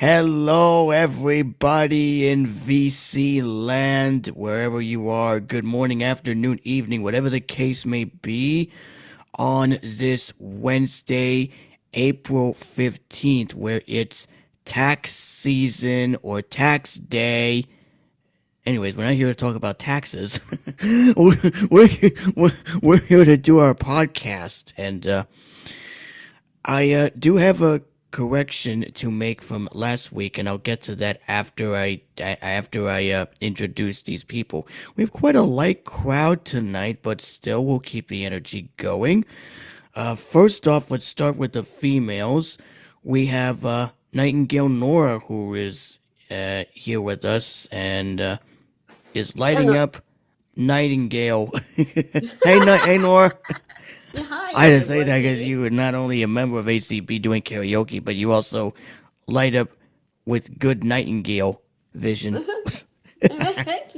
Hello, everybody in VC land, wherever you are. Good morning, afternoon, evening, whatever the case may be, on this Wednesday, April 15th, where it's tax season or tax day. Anyways, we're not here to talk about taxes. we're here to do our podcast, and I do have a correction to make from last week, and I'll get to that after I introduce these people. We have quite a light crowd tonight, but still we'll keep the energy going. First off, let's start with the females. We have Nightingale Nora, who is here with us and is lighting Hello. up Nightingale. Hey Nora. Yeah, hi I just say that because everybody. you are not only a member of ACB doing karaoke, but you also light up with good Nightingale vision. Thank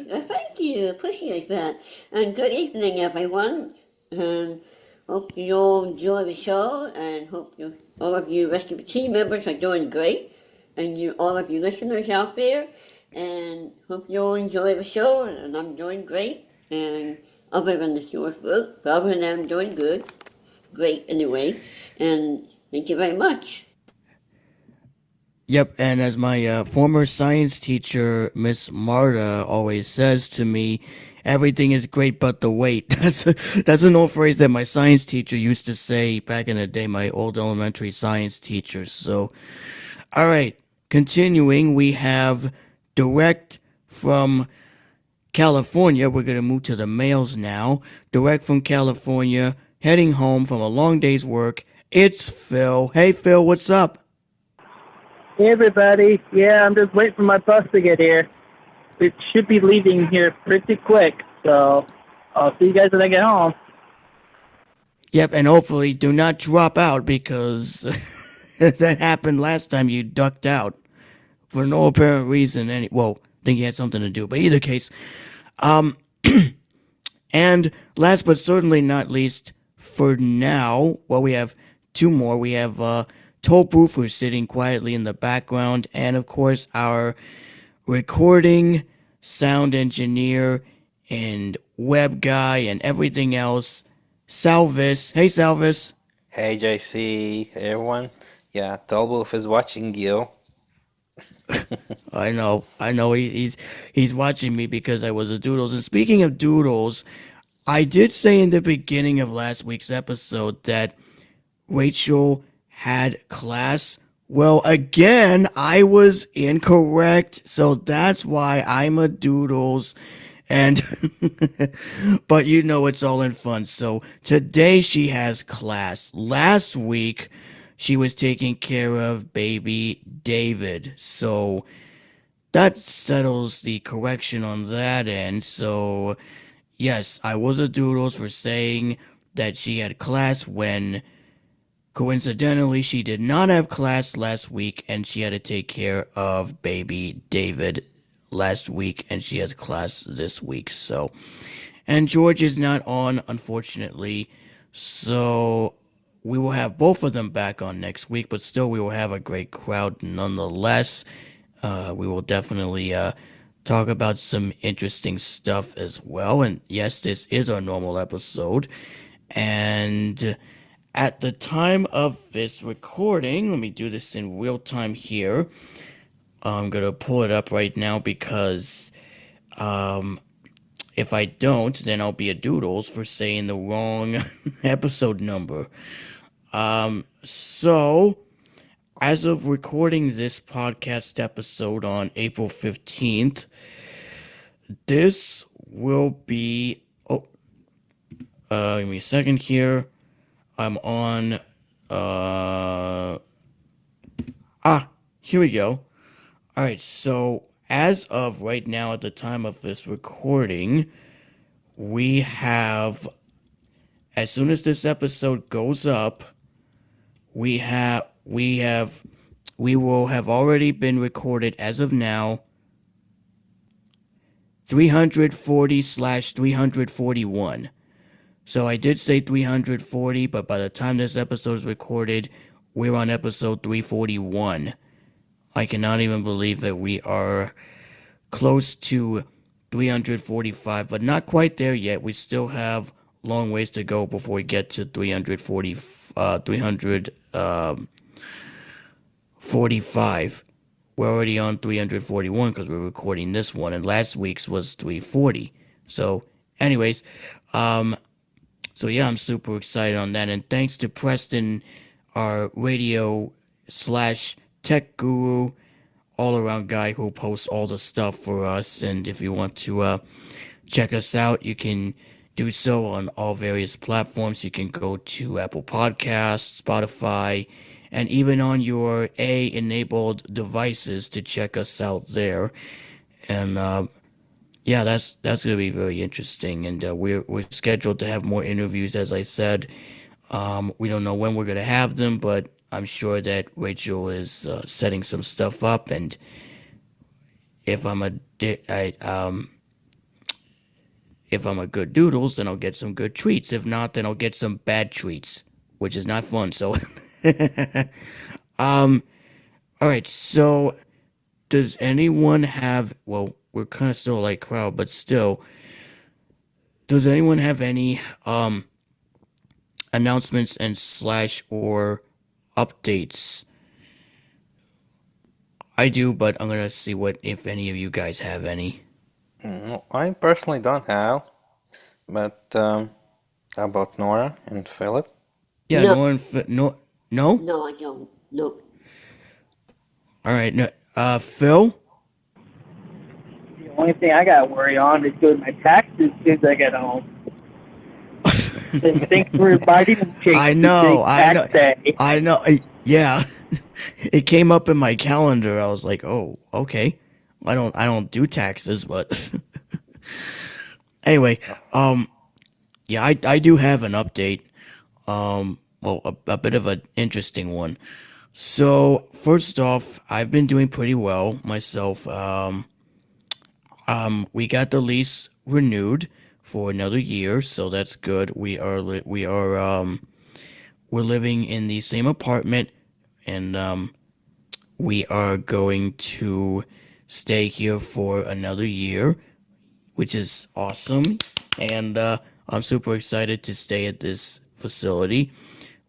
you. Appreciate that. And good evening, everyone. And hope you all enjoy the show. And hope all of you rest of the team members are doing great. And all of you listeners out there. And hope you all enjoy the show. And I'm doing great. And other than the sore throat, but other than that, I'm doing good. Great anyway. And thank you very much. Yep, and as my former science teacher, Miss Marta, always says to me, everything is great but the wait. That's an old phrase that my science teacher used to say back in the day, my old elementary science teacher. So, all right, continuing, we have direct from California. We're going to move to the males now. Direct from California, heading home from a long day's work. It's Phil. Hey, Phil, what's up? Hey everybody, yeah, I'm just waiting for my bus to get here. It should be leaving here pretty quick, so I'll see you guys when I get home. Yep, and hopefully do not drop out because that happened last time you ducked out for no apparent reason. Well, I think you had something to do, but either case. Um, and last but certainly not least, for now, well, we have two more. We have Toll Booth, who's sitting quietly in the background, and of course our recording sound engineer and web guy and everything else, Salvis. Hey, Salvis. Hey JC, hey everyone. Yeah, Tolboof is watching you. I know. He's watching me because I was a Doodles. And speaking of Doodles, I did say in the beginning of last week's episode that Rachel had class. Well, again, I was incorrect, so that's why I'm a Doodles. And, but you know it's all in fun. So today she has class. Last week she was taking care of baby David. So that settles the correction on that end. So yes, I was a Doodles for saying that she had class when coincidentally, she did not have class last week and she had to take care of baby David last week and she has class this week. So, and George is not on, unfortunately. So, we will have both of them back on next week, but still, we will have a great crowd nonetheless. We will definitely talk about some interesting stuff as well. And yes, this is our normal episode. And at the time of this recording, let me do this in real time here. I'm going to pull it up right now because if I don't, then I'll be a Doodles for saying the wrong episode number. So, as of recording this podcast episode on April 15th, this will be. Give me a second here. I'm on. Here we go. All right, so as of right now, at the time of this recording, we have. As soon as this episode goes up, we will have already been recorded as of now 340/341. So I did say 340, but by the time this episode is recorded, we're on episode 341. I cannot even believe that we are close to 345, but not quite there yet. We still have long ways to go before we get to 345. We're already on 341 because we're recording this one, and last week's was 340. So, anyways, um, so yeah, I'm super excited on that, and thanks to Preston, our radio slash tech guru, all around guy who posts all the stuff for us. And if you want to check us out, you can do so on all various platforms. You can go to Apple Podcasts, Spotify, and even on your A-enabled devices to check us out there. And yeah, that's gonna be very interesting. And we're scheduled to have more interviews, as I said. We don't know when we're gonna have them, but I'm sure that Rachel is setting some stuff up. And if I'm a if I'm a good doodles, then I'll get some good treats. If not, then I'll get some bad treats, which is not fun. So, all right. So, does anyone have? Well, we're kind of still like crowd, but still, does anyone have any announcements and slash or updates? I do, but I'm gonna see what if any of you guys have any. I personally don't have, but how about Nora and Philip? Yeah, No, no, no. no, I don't. No. All right, no. Phil. The only thing I got to worry on is doing my taxes as soon as I get home. And thanks for reminding me, Jake. I know, I know, Tax day. I know. Yeah, it came up in my calendar. I was like, oh, okay. I don't do taxes, but anyway, yeah, I do have an update. Well, a bit of an interesting one. So first off, I've been doing pretty well myself. We got the lease renewed for another year, so that's good. We're living in the same apartment, and we are going to stay here for another year, which is awesome. And I'm super excited to stay at this facility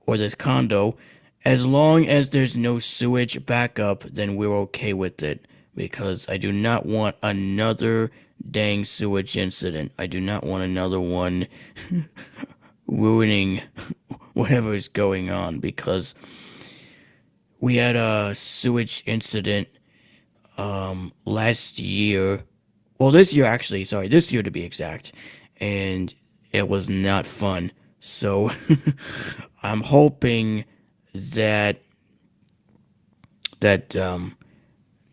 or this condo. As long as there's no sewage backup, then we're okay with it, because I do not want another dang sewage incident. I do not want another one ruining whatever is going on, because we had a sewage incident last year. Well, this year actually, sorry, this year to be exact, and it was not fun. So I'm hoping that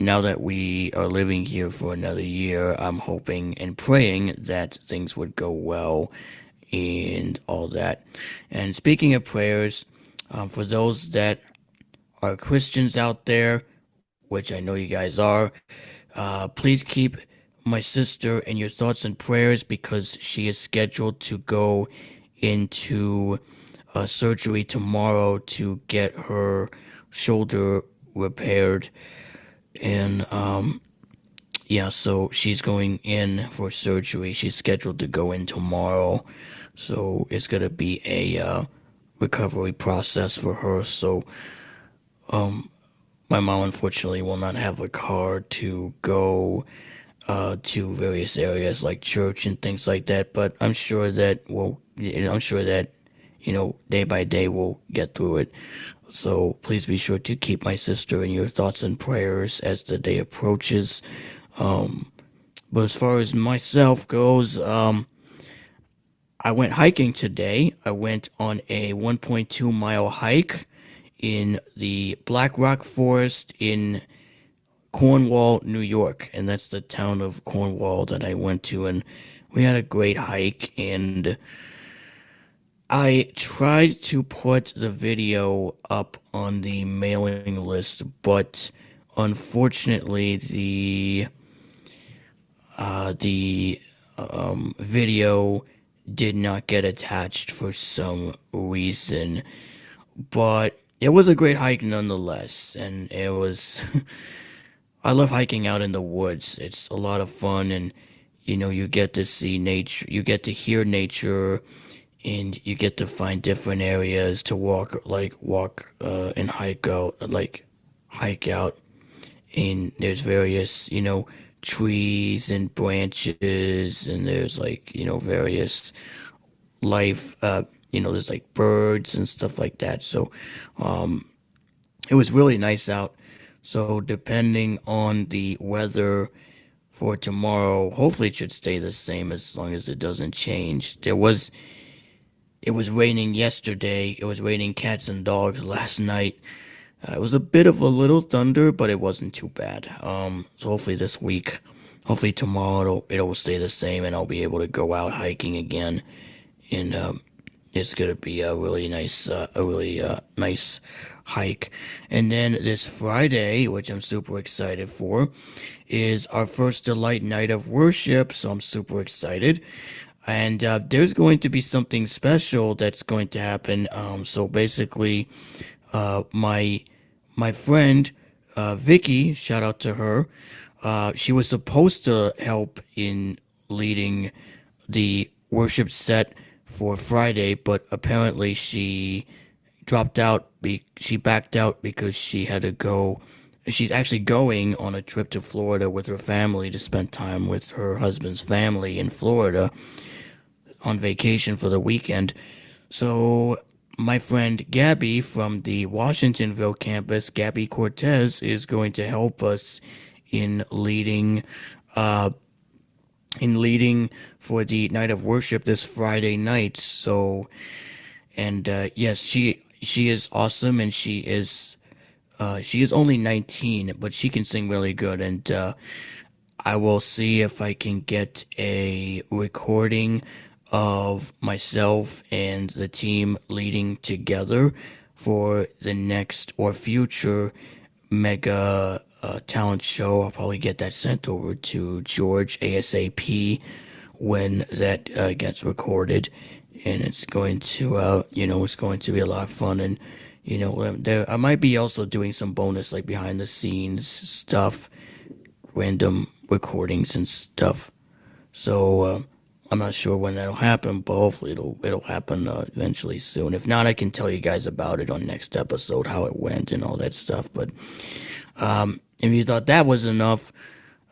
now that we are living here for another year, I'm hoping and praying that things would go well and all that. And speaking of prayers, for those that are Christians out there, which I know you guys are, please keep my sister in your thoughts and prayers, because she is scheduled to go into surgery tomorrow to get her shoulder repaired. And yeah, so she's going in for surgery. She's scheduled to go in tomorrow, so it's gonna be a recovery process for her. So my mom unfortunately will not have a car to go to various areas like church and things like that. But I'm sure that day by day we'll get through it. So please be sure to keep my sister in your thoughts and prayers as the day approaches. But as far as myself goes, I went hiking today. I went on a 1.2 mile hike in the Black Rock Forest in Cornwall, New York. And that's the town of Cornwall that I went to. And we had a great hike. And I tried to put the video up on the mailing list, but unfortunately the video did not get attached for some reason. But it was a great hike nonetheless, and it was I love hiking out in the woods. It's a lot of fun, and you get to see nature, you get to hear nature, and you get to find different areas to walk and hike out. And there's various, trees and branches, and there's various life, there's like birds and stuff like that. So it was really nice out. So depending on the weather for tomorrow, hopefully it should stay the same as long as it doesn't change. It was raining yesterday. It was raining cats and dogs last night. It was a bit of a little thunder, but it wasn't too bad. So hopefully tomorrow it'll stay the same, and I'll be able to go out hiking again. And it's gonna be a really nice hike. And then this Friday, which I'm super excited for, is our first delight night of worship. So I'm super excited. And there's going to be something special that's going to happen. So basically, my friend Vicky, shout out to her. She was supposed to help in leading the worship set for Friday, but apparently she dropped out. She backed out because she had to go. She's actually going on a trip to Florida with her family to spend time with her husband's family in Florida on vacation for the weekend. So my friend Gabby from the Washingtonville campus, Gabby Cortez, is going to help us in leading uh for the night of worship this Friday night. So and yes, she is awesome, and she is only 19, but she can sing really good. And I will see if I can get a recording of myself and the team leading together for the next or future mega talent show. I'll probably get that sent over to George ASAP when that gets recorded, and it's going to it's going to be a lot of fun. And I might be also doing some bonus like behind the scenes stuff, random recordings and stuff. So I'm not sure when that'll happen, but hopefully it'll happen eventually soon. If not, I can tell you guys about it on next episode, how it went and all that stuff. But if you thought that was enough,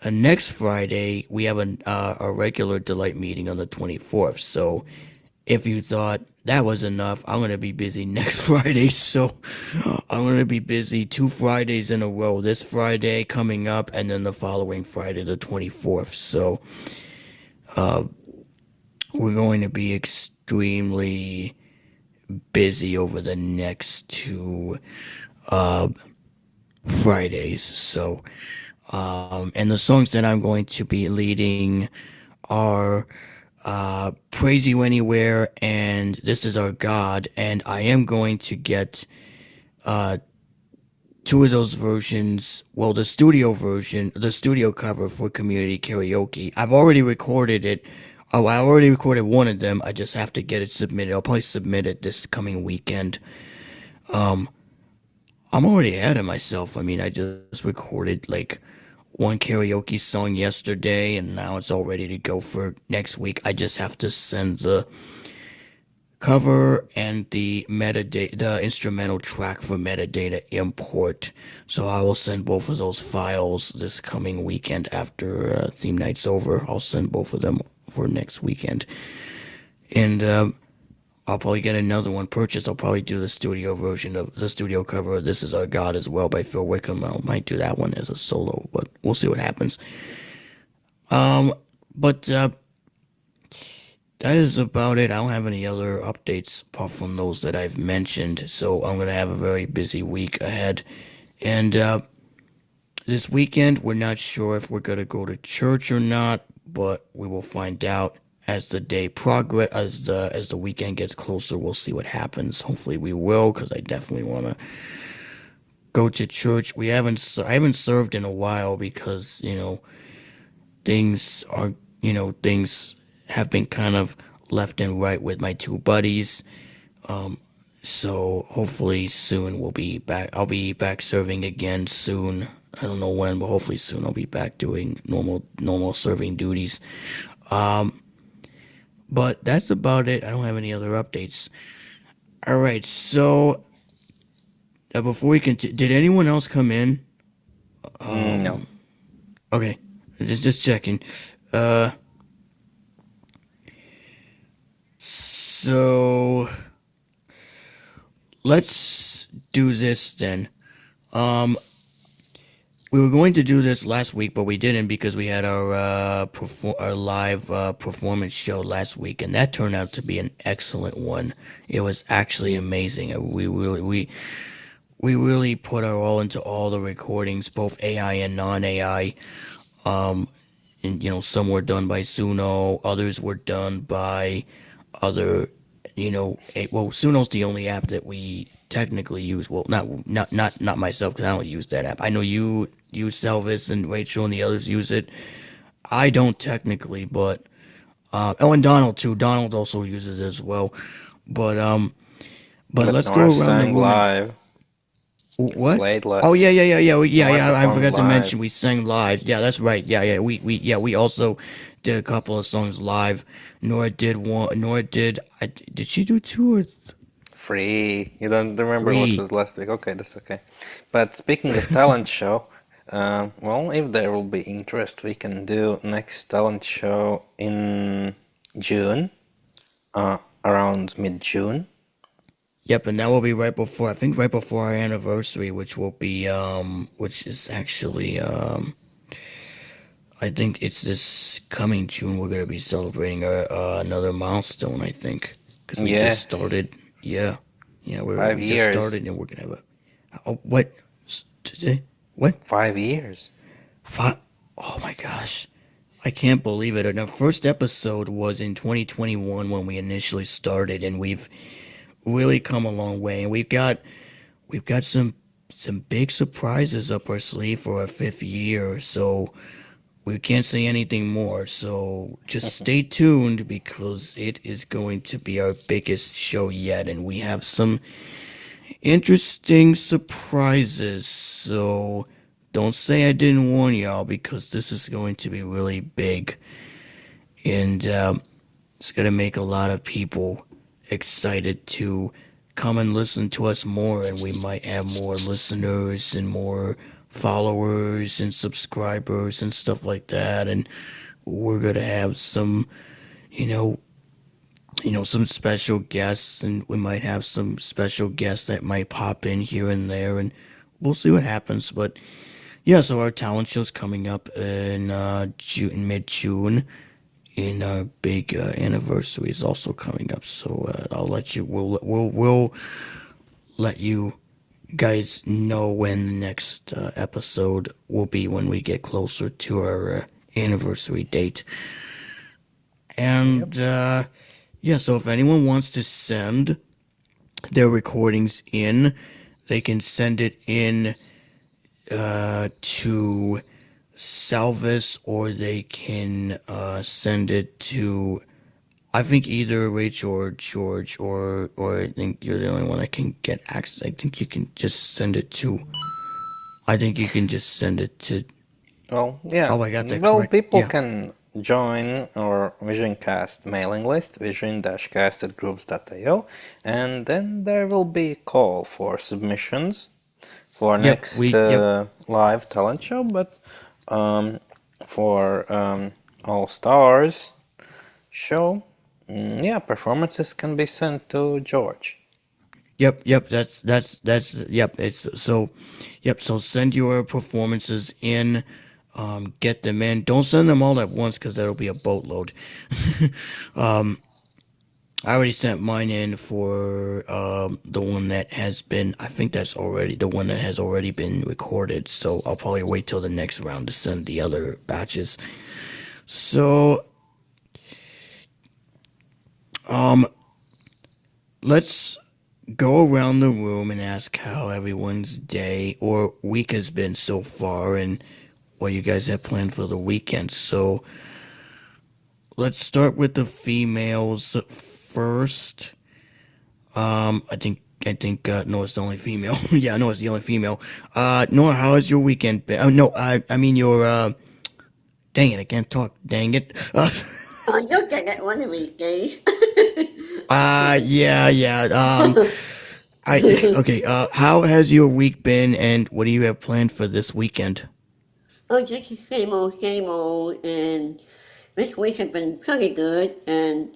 next Friday we have a regular delight meeting on the 24th. So if you thought that was enough, I'm gonna be busy next Friday. So I'm gonna be busy 2 Fridays in a row. This Friday coming up, and then the following Friday, the 24th. So we're going to be extremely busy over the next 2 Fridays. So, and the songs that I'm going to be leading are Praise You Anywhere and This Is Our God. And I am going to get two of those versions. Well, the studio version, the studio cover for community karaoke. I've already recorded it. Oh, I already recorded one of them. I just have to get it submitted. I'll probably submit it this coming weekend. I'm already ahead of myself. I mean, I just recorded like one karaoke song yesterday, and now it's all ready to go for next week. I just have to send the cover and the metadata, the instrumental track for metadata import. So I will send both of those files this coming weekend after theme night's over. I'll send both of them for next weekend. And I'll probably get another one purchased. I'll probably do the studio version of the studio cover of This Is Our God as well by Phil Wickham. I might do that one as a solo, but we'll see what happens. But that is about it. I don't have any other updates apart from those that I've mentioned. So I'm going to have a very busy week ahead. And this weekend, we're not sure if we're going to go to church or not, but we will find out as the day progress, as the weekend gets closer. We'll see what happens. Hopefully we will, because I definitely want to go to church. I haven't served in a while because, things are, things have been kind of left and right with my two buddies. So hopefully soon we'll be back. I'll be back serving again soon. I don't know when, but hopefully soon I'll be back doing normal serving duties. But that's about it. I don't have any other updates. All right. So before we continue, did anyone else come in? No. Okay, just checking. Uh, so let's do this then. Um, we were going to do this last week, but we didn't because we had our live performance show last week, and that turned out to be an excellent one. It was actually amazing. We really put our all into all the recordings, both AI and non-AI. And some were done by Suno, others were done by other, Suno's the only app that we technically use. Well, not myself because I don't use that app. I know you use Salvis and Rachel and the others use it. I don't technically, but and Donald too. Donald also uses it as well. But but But let's Nora go around the sang room and live. what? Played live. Oh yeah. Nora I performed forgot to live. mention we sang live. Yeah, that's right. Yeah. We also did a couple of songs live. Nora did one. Nora did. Did she do two or Free. You don't remember what three? was last week? Okay, that's okay. But speaking of talent show, well, if there will be interest, we can do next talent show in June, around mid-June. Yep, and that will be right before. I think right before our anniversary, which will be which is actually I think it's this coming June. We're gonna be celebrating another milestone. I think because we Yeah, just started. Yeah, five we just years. started, and we're gonna have a. Oh, what? Today? What? 5 years. Five? Oh my gosh. I can't believe it. And our first episode was in 2021 when we initially started, and we've really come a long way. And we've got some big surprises up our sleeve for our fifth year. So we can't say anything more. So just stay tuned because it is going to be our biggest show yet, and we have some interesting surprises. So don't say I didn't warn y'all because this is going to be really big, and it's going to make a lot of people excited to come and listen to us more, and we might have more listeners and more followers and subscribers and stuff like that. And we're going to have some, you know, some special guests, and we might have some special guests that might pop in here and there, and we'll see what happens. But yeah, so our talent show's coming up in June, mid-June, and our big anniversary is also coming up. So I'll let you. We'll let you guys know when the next episode will be when we get closer to our anniversary date. And yeah, so if anyone wants to send their recordings in, they can send it in to Salvis, or they can send it to, I think, either Rachel or George, or I think you're the only one that can get access. I think you can just send it to. I think you can just send it to. Well, yeah. Oh, I got that Well, correct. people Yeah. can join our VisionCast mailing list, vision-cast@groups.io, and then there will be a call for submissions for Yep. next Yep. live talent show, but for All Stars show, yeah, performances can be sent to George. Yep. That's yep. It's so. Yep. So send your performances in. Get them in. Don't send them all at once because that'll be a boatload. I already sent mine in for the one that has been. I think that's already the one that has already been recorded. So I'll probably wait till the next round to send the other batches. So let's go around the room and ask how everyone's day or week has been so far, and what you guys have planned for the weekend. So let's start with the females first. I think Nora's the only female. Yeah, Nora's the only female. Nora, how has your weekend been? Oh no, I mean your dang it, I can't talk. Dang it. You'll get it one of these days. Yeah, yeah. Okay. How has your week been, and what do you have planned for this weekend? Oh, just the same old, and this week has been pretty good, and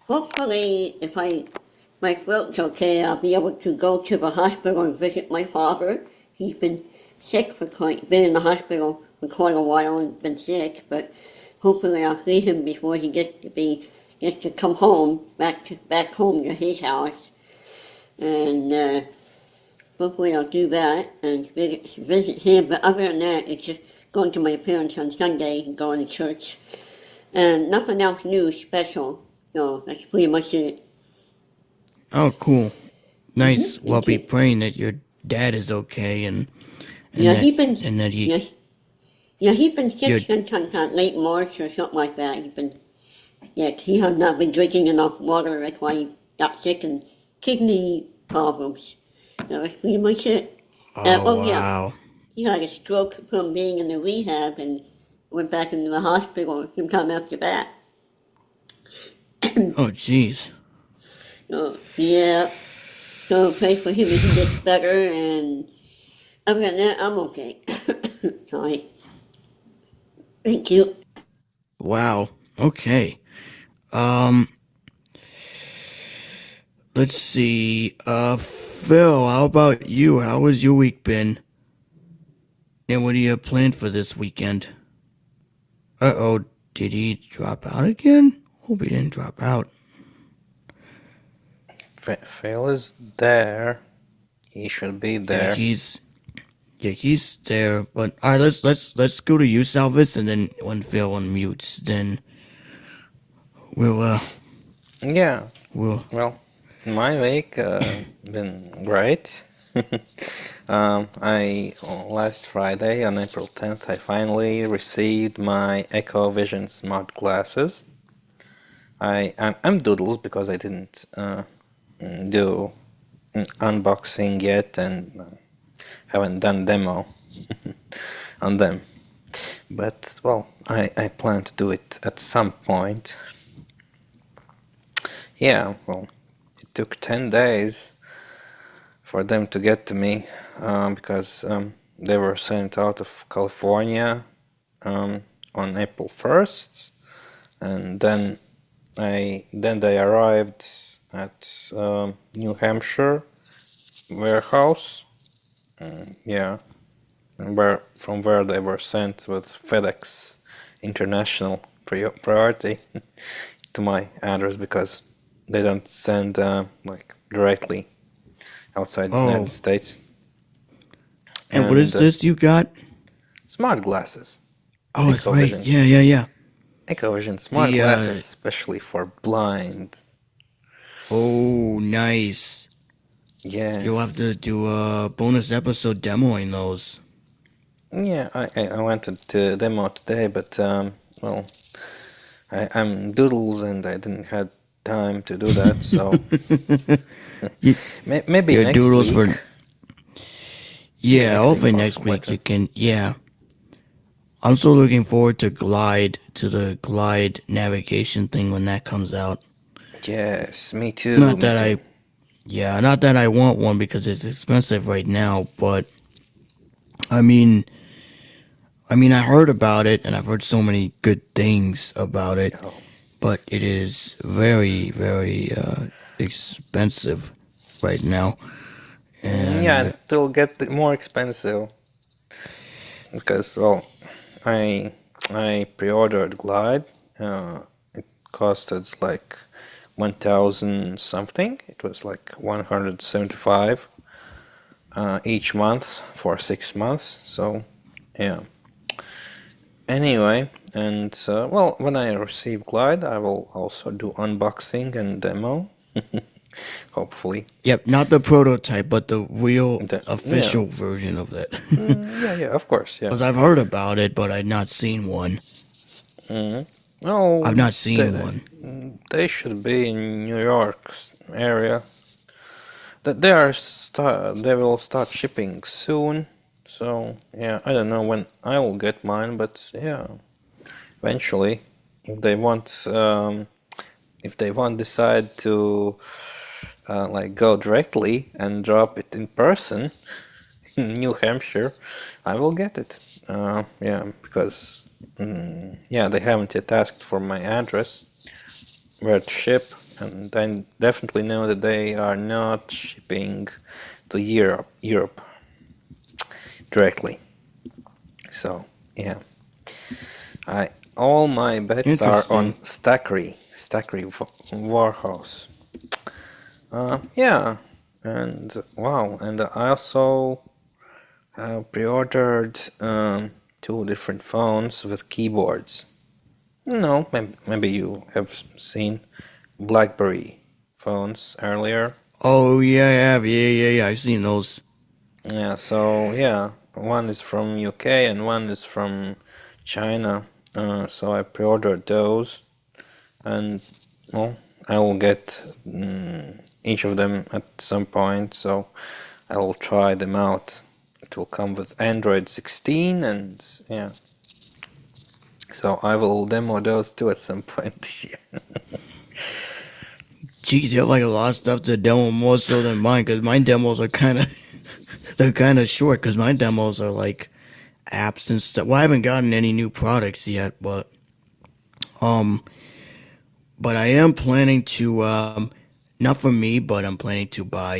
hopefully, if my throat's okay, I'll be able to go to the hospital and visit my father. He's been in the hospital for quite a while and been sick, but hopefully I'll see him before he gets to come home, back home to his house, and hopefully I'll do that and visit him. But other than that, it's just going to my parents on Sunday and going to church, and nothing else new special. So that's pretty much it. Oh, cool. Nice. Well, I'll Thank be you. praying that your dad is okay and Yeah, that he's been and that he yeah, yeah he's been sick your since late March or something like that. He has not been drinking enough water. That's why he got sick and kidney problems. So that's pretty much it. oh Oh yeah, wow. he had a stroke from being in the rehab and went back into the hospital sometime after that. Oh jeez. So yeah, so pray for him if he gets better. And other than that, I'm okay. Sorry. Thank you. Wow. Okay. Um let's see. Phil, how about you? How has your week been? And what do you have planned for this weekend? Uh-oh, did he drop out again? Hope he didn't drop out. Phil is there. He should be Yeah, there. he's there. But all right, let's go to you, Salvis, and then when Phil unmutes, then we'll Yeah, we'll. well, my week been great. Last Friday on April 10th, I finally received my EchoVision Smart Glasses. I'm doodles because I didn't do unboxing yet and haven't done demo on them. But well, I plan to do it at some point. Yeah, well, it took 10 days for them to get to me because they were sent out of California on April 1st, and then they arrived at New Hampshire warehouse. Yeah, from where they were sent with FedEx International priority to my address because they don't send like directly outside the United Oh, States. and what is And this you got? smart glasses, Oh, that's right. EchoVision, Yeah. EchoVision smart The glasses, especially for blind. oh, nice. Yes, You'll have to do a bonus episode demoing those. yeah. I wanted to demo today, but well, I'm doodles and I didn't have time to do that, so You, maybe your next doodles week. for Maybe yeah. next week Hopefully or next something like week you that. can. Yeah, I'm so looking forward to the Glide navigation thing when that comes out. Yes, me too, Not me that too. not that I want one because it's expensive right now, but I mean, I heard about it and I've heard so many good things about it, Oh, but it is very, very expensive right now. yeah, And it will get more expensive because well, I I pre-ordered Glide. It costed like 1,000 something. It was like 175 each month for 6 months. So yeah. Anyway, and well, when I receive Glide, I will also do unboxing and demo. Hopefully. yep, not the prototype, but the real Yeah. official version of it. Yeah, of course, yeah. Because I've heard about it, but I've not seen one. Mm. I've Oh, not seen one. they should be in New York area. they will start shipping soon. So yeah, I don't know when I will get mine, but yeah, eventually, if they won't decide to like go directly and drop it in person in New Hampshire, I will get it. Yeah, because yeah, they haven't yet asked for my address where to ship, and I definitely know that they are not shipping to Europe directly. So yeah, I all my bets are on Interesting. Stackry Warehouse. Yeah, and wow, and I also pre-ordered 2 different phones with keyboards. No, maybe you have seen BlackBerry phones earlier. Oh yeah, I have. Yeah. I've seen those. Yeah, so yeah, one is from UK and one is from China. So I pre-ordered those, and well, I will get each of them at some point. So I will try them out. It will come with Android 16, and yeah, so I will demo those too at some point this year. Jeez, you have like a lot of stuff to demo more so than mine, because my demos are kind of they're kind of short. Because my demos are like apps and stuff. Well, I haven't gotten any new products yet, um, but I am planning to not for me, but I'm planning to buy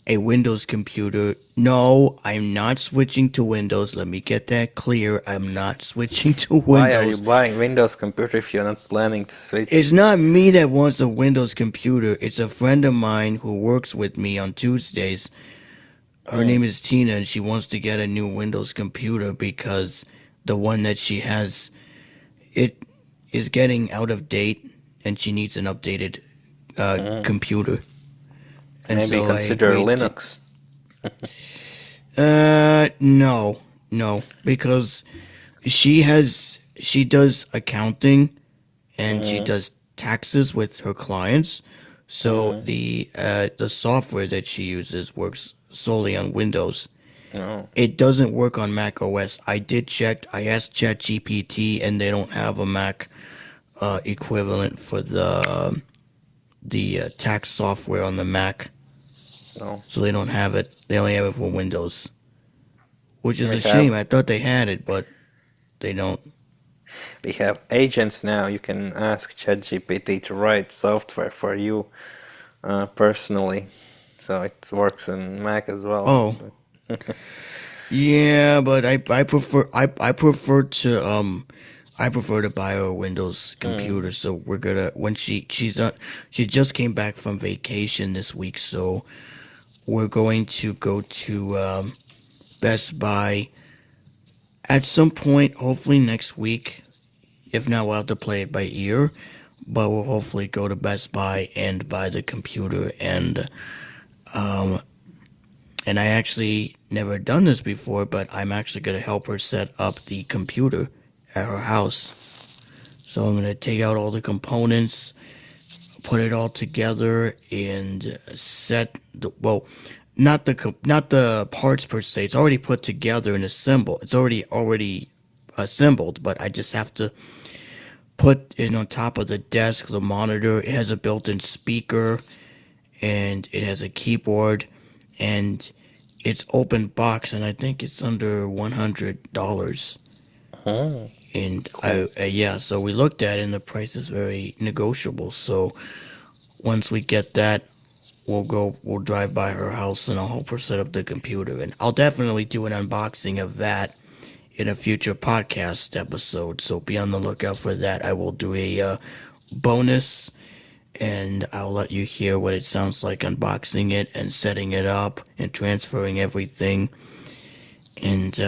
a Windows computer. No, I'm not switching to Windows. Let me get that clear. I'm not switching to Why are you Windows. buying Windows computer if you're not planning to switch? It's not me that wants a Windows computer. It's a friend of mine who works with me on Tuesdays. Her Hmm. name is Tina, and she wants to get a new Windows computer because the one that she has, it is getting out of date, and she needs an updated Hmm. computer. And Maybe so I consider agreed to. Linux. No, no, because she does accounting and she Hmm. does taxes with her clients. So Hmm. the software that she uses works solely on Windows. No. It doesn't work on Mac OS. I did check. I asked ChatGPT, and they don't have a Mac equivalent for the tax software on the Mac. No. So they don't have it. They only have it for Windows, which is We a shame. have I thought they had it, but they don't. we have agents now. You can ask ChatGPT to write software for you personally, so it works in Mac as well. Oh, yeah, but I prefer to buy her a Windows Hmm. computer. So we're gonna when she just came back from vacation this week, so we're going to go to Best Buy at some point, hopefully next week. If not, we'll have to play it by ear. But we'll hopefully go to Best Buy and buy the computer. And I actually never done this before, but I'm actually gonna help her set up the computer at her house. So I'm gonna take out all the components, put it all together, and set the well, not the parts per se. It's already put together and assembled. It's already assembled, but I just have to put it on top of the desk, the monitor. It has a built-in speaker, and it has a keyboard, and it's open box, and I think it's under $100. Hmm. And Cool. yeah, so we looked at it, and the price is very negotiable. So once we get that, we'll drive by her house, and I'll help her set up the computer, and I'll definitely do an unboxing of that in a future podcast episode. So be on the lookout for that. I will do a bonus, and I'll let you hear what it sounds like unboxing it and setting it up and transferring everything and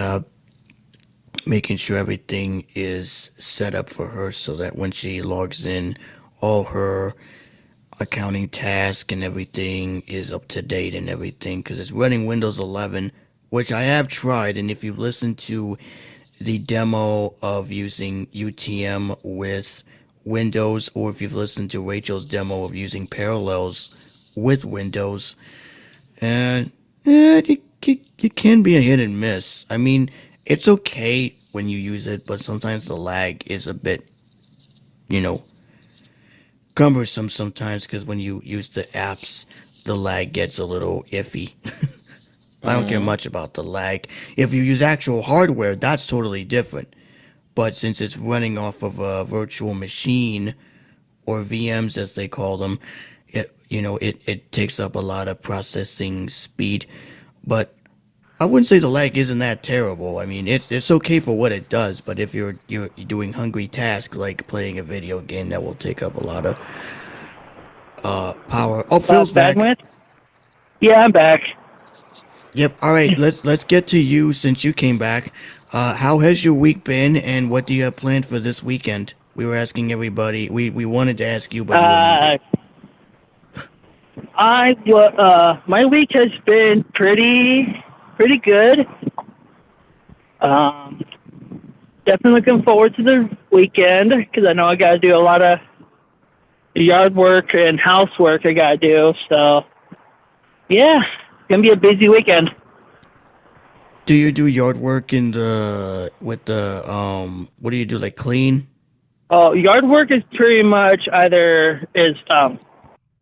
making sure everything is set up for her so that when she logs in, all her accounting task and everything is up to date and everything because it's running Windows 11, which I have tried. And if you listen to the demo of using UTM with Windows, or if you've listened to Rachel's demo of using Parallels with Windows, and it can be a hit and miss. I mean, it's okay when you use it, but sometimes the lag is a bit, you know, cumbersome sometimes because when you use the apps, the lag gets a little iffy. I don't care much about the lag. If you use actual hardware, that's totally different. But since it's running off of a virtual machine or VMs as they call them, it takes up a lot of processing speed. But I wouldn't say the lag isn't that terrible. I mean, it's okay for what it does. But if you're doing hungry tasks like playing a video game, that will take up a lot of power. Oh, Phil's back. Bandwidth? Yeah, I'm back. Yep. All right. Let's get to you since you came back. How has your week been, and what do you have planned for this weekend? We were asking everybody. We wanted to ask you, but you were muted. My week has been pretty good. Definitely looking forward to the weekend because I know I got to do a lot of yard work and housework I got to do. So, yeah, it's gonna be a busy weekend. Do you do yard work what do you do, like clean? Oh, yard work is pretty much either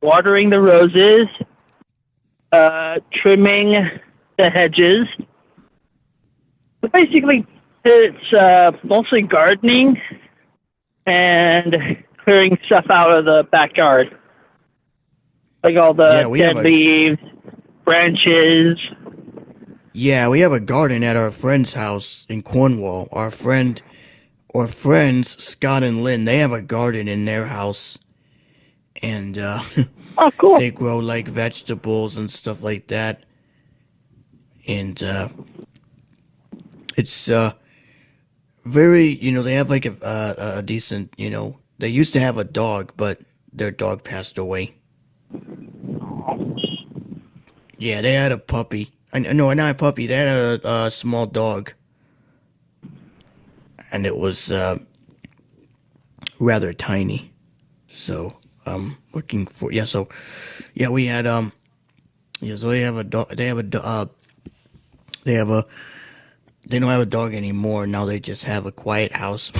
watering the roses, trimming the hedges. But basically, it's mostly gardening and clearing stuff out of the backyard, like all the dead leaves, branches. Yeah, we have a garden at our friend's house in Cornwall. Our friends, Scott and Lynn, they have a garden in their house. And oh, cool. They grow like vegetables and stuff like that. And it's very, they have like a decent, they used to have a dog, but their dog passed away. Yeah, they had a puppy. No, not a puppy. They had a small dog. And it was rather tiny. So, looking for... Yeah, so... Yeah, we had... Yeah, so they have a dog... They don't have a dog anymore. Now they just have a quiet house.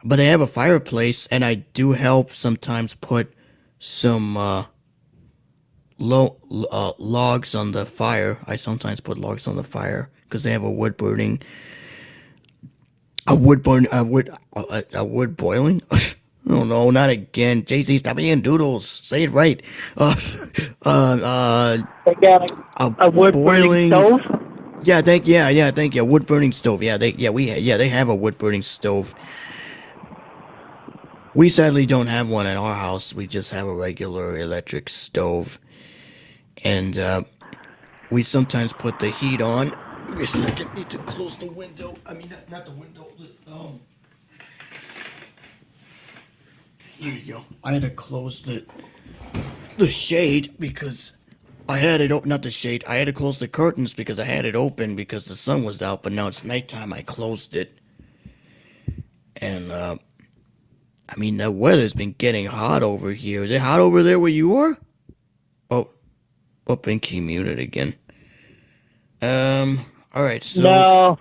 But they have a fireplace, and I do help sometimes put some... logs on the fire. I sometimes put logs on the fire because they have a wood boiling. Oh no, not again. JC, stop being doodles. Say it right. They got a wood burning stove. Yeah, thank you. Wood burning stove. They have a wood burning stove. We sadly don't have one at our house. We just have a regular electric stove. And we sometimes put the heat on. Wait a second, need to close the window. I mean, not the window. Here you go. I had to close the shade because I had it open. Not the shade. I had to close the curtains because I had it open because the sun was out. But now it's nighttime. I closed it. And I mean, the weather's been getting hot over here. Is it hot over there where you are? Oh. Binky muted again. All right. So. No.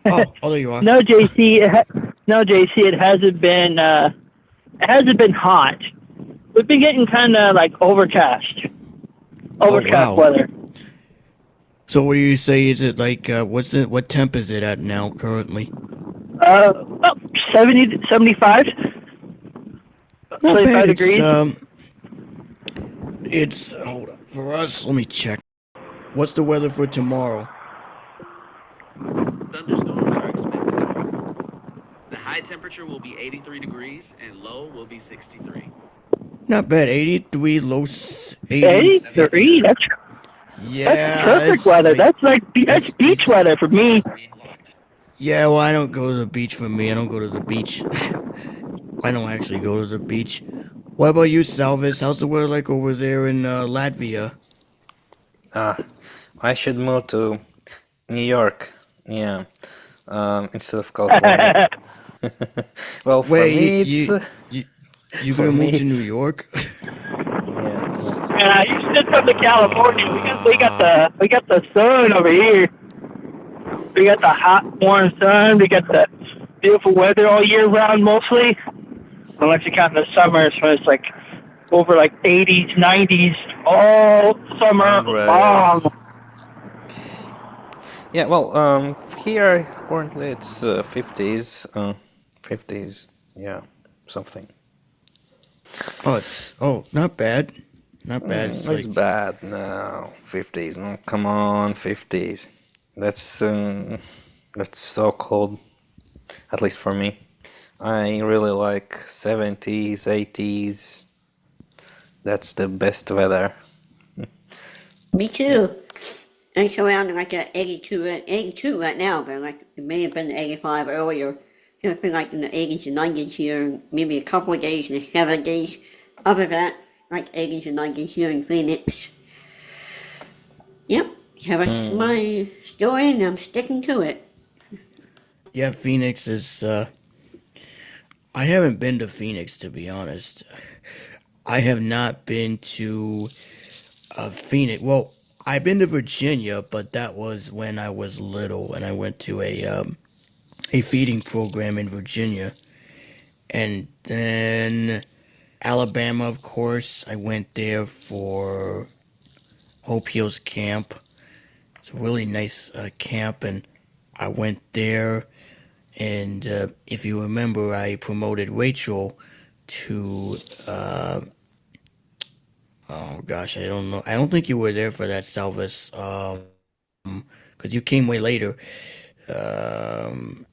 Oh, there you are. No, JC. It hasn't been. It hasn't been hot. We've been getting kind of like overcast weather. So, what do you say? Is it like what temp is it at now currently? 70 to 75. Not 25 bad. degrees. It's hold on. For us, let me check. What's the weather for tomorrow? Thunderstorms are expected tomorrow. The high temperature will be 83 degrees and low will be 63. Not bad. 83, low 80. 83? That's perfect weather. That's beach weather for me. Yeah, well, I don't go to the beach for me. I don't go to the beach. I don't actually go to the beach. What about you, Salvis? How's the weather like over there in Latvia? I should move to New York. Yeah, instead of California. Well, for me, you gonna move to New York? Yeah, you should come to California. We got the sun over here. We got the hot, warm sun. We got the beautiful weather all year round, mostly. Unless you count the summers when it's like over like 80s, 90s all summer long. Yeah, well, here currently it's 50s, 50s, yeah, something. Oh, not bad. Not bad. It's It's like, bad now. 50s, no, come on, 50s. That's so cold, at least for me. I really like 70s, 80s. That's the best weather. Me too. It's around like 82 right now, but like it may have been 85 earlier. It's been like in the 80s and 90s here, maybe a couple of days in the 70s. Other than that, like 80s and 90s here in Phoenix. Yep, so that's my story and I'm sticking to it. yeah, Phoenix is. I haven't been to Phoenix, to be honest. I have not been to Phoenix. Well, I've been to Virginia, but that was when I was little, and I went to a feeding program in Virginia, and then Alabama, of course. I went there for Hope Hills Camp. It's a really nice camp, and I went there. And if you remember, I promoted Rachel to. Oh gosh, I don't know. I don't think you were there for that, Salvis, because you came way later. Um,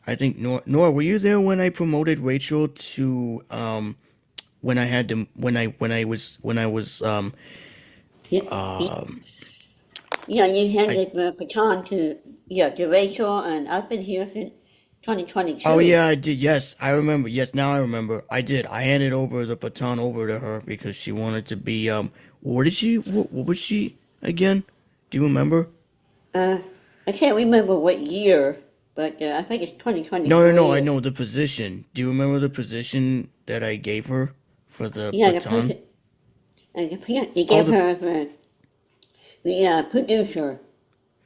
I think Nora, were you there when I promoted Rachel to when I had to when I was Yeah, um yeah, you I handed the baton to Rachel, and I've been here since oh 2022. yeah, I did. Yes, I remember. Yes, now I remember. I did. I handed over the baton over to her because she wanted to be what was she again? Do you remember? Uh, I can't remember what year, but I think it's No, no, no. I 2023. know the position. Do you remember the position that I gave her for the Yeah, the baton? person, and they Oh, gave her the producer.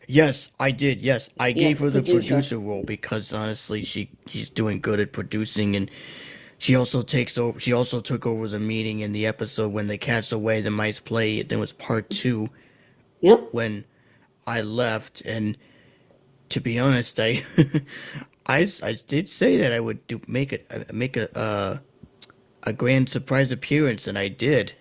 yes, I did. Yes, I Yeah, gave the her the producer. producer role because honestly, she's doing good at producing, and she also takes over. She also took over the meeting in the episode when the cats away, the mice play. There was part two Yep. when I left, and to be honest, I did say that I would make a grand surprise appearance, and I did.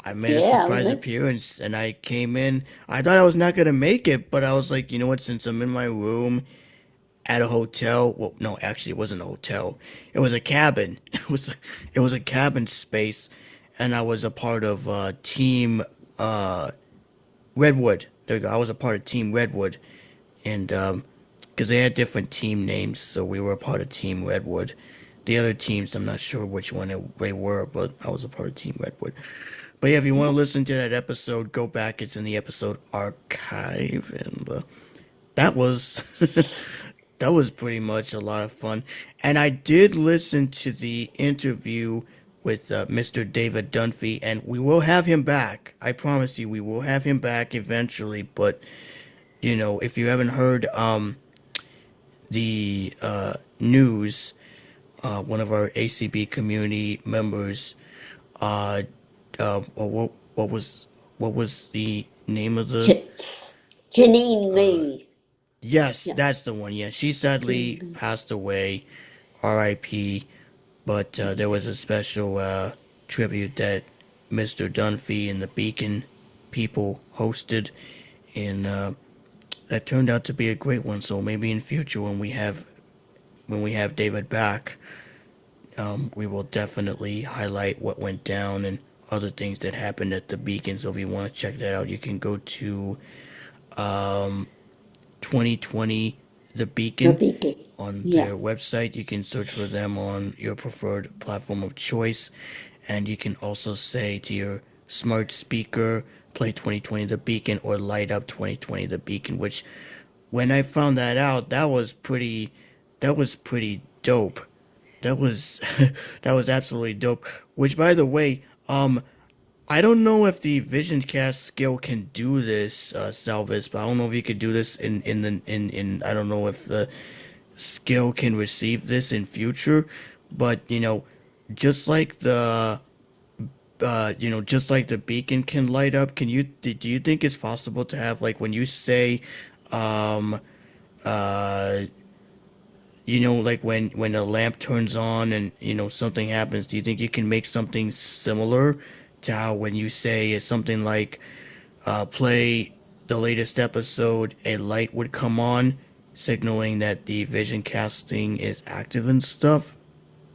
I made a Yeah, surprise good. appearance and I came in. I thought I was not gonna make it, but I was like, you know what? Since I'm in my room at a hotel, well, no, actually, it wasn't a hotel. It was a cabin. It was a cabin space, and I was a part of Team uh, Redwood. There you go. I was a part of Team Redwood, and because they had different team names, so we were a part of Team Redwood. The other teams, I'm not sure which one they were, but I was a part of Team Redwood. But yeah, if you want to listen to that episode, go back. It's in the episode archive, and that was that was pretty much a lot of fun. And I did listen to the interview with Mr. David Dunphy, and we will have him back. I promise you, we will have him back eventually. But if you haven't heard the news, one of our ACB community members, uh, what was the name of the? J- Janine Lee. Yes, Yeah. that's the one. Yeah, she sadly passed away, R.I.P. But there was a special tribute that Mr. Dunphy and the Beacon people hosted, and that turned out to be a great one. So maybe in future when we have David back, we will definitely highlight what went down and other things that happened at the Beacon. So if you want to check that out, you can go to um, 2020 The The Beacon Beacon. on Yeah. their website. You can search for them on your preferred platform of choice, and you can also say to your smart speaker, play 2020 The Beacon or light up 2020 The Beacon, which when I found that out, that was pretty dope. That was that was absolutely dope. Which, by the way, I don't know if the vision cast skill can do this, Salvis, but I don't know if you could do this in I don't know if the skill can receive this in future, but just like the just like the beacon can light up, do you think it's possible to have like when you say um uh like when a lamp turns on and something happens, do you think you can make something similar to how when you say it's something like play the latest episode, a light would come on, signaling that the vision casting is active and stuff?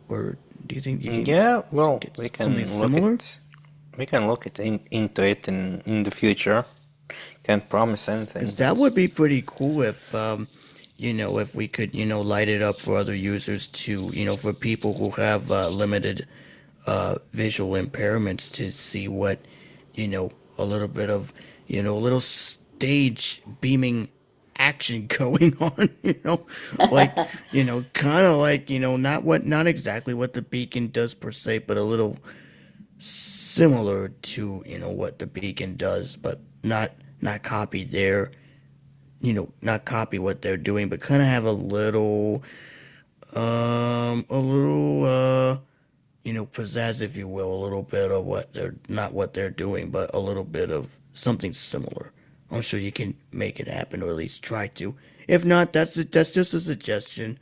Or do you think you can Yeah, well, get something similar? we can look it into it in the future. Can't promise anything, Because that but would be pretty cool if, if we could, light it up for other users too, for people who have limited visual impairments to see what, a little bit of, a little stage beaming action going on, like, kind of like, not exactly what the beacon does per se, but a little similar to, what the beacon does, but not copy not copy what they're doing, but kind of have a little, pizzazz, if you will, a little bit of what they're not what they're doing, but a little bit of something similar. I'm sure you can make it happen, or at least try to. If not, that's just a suggestion.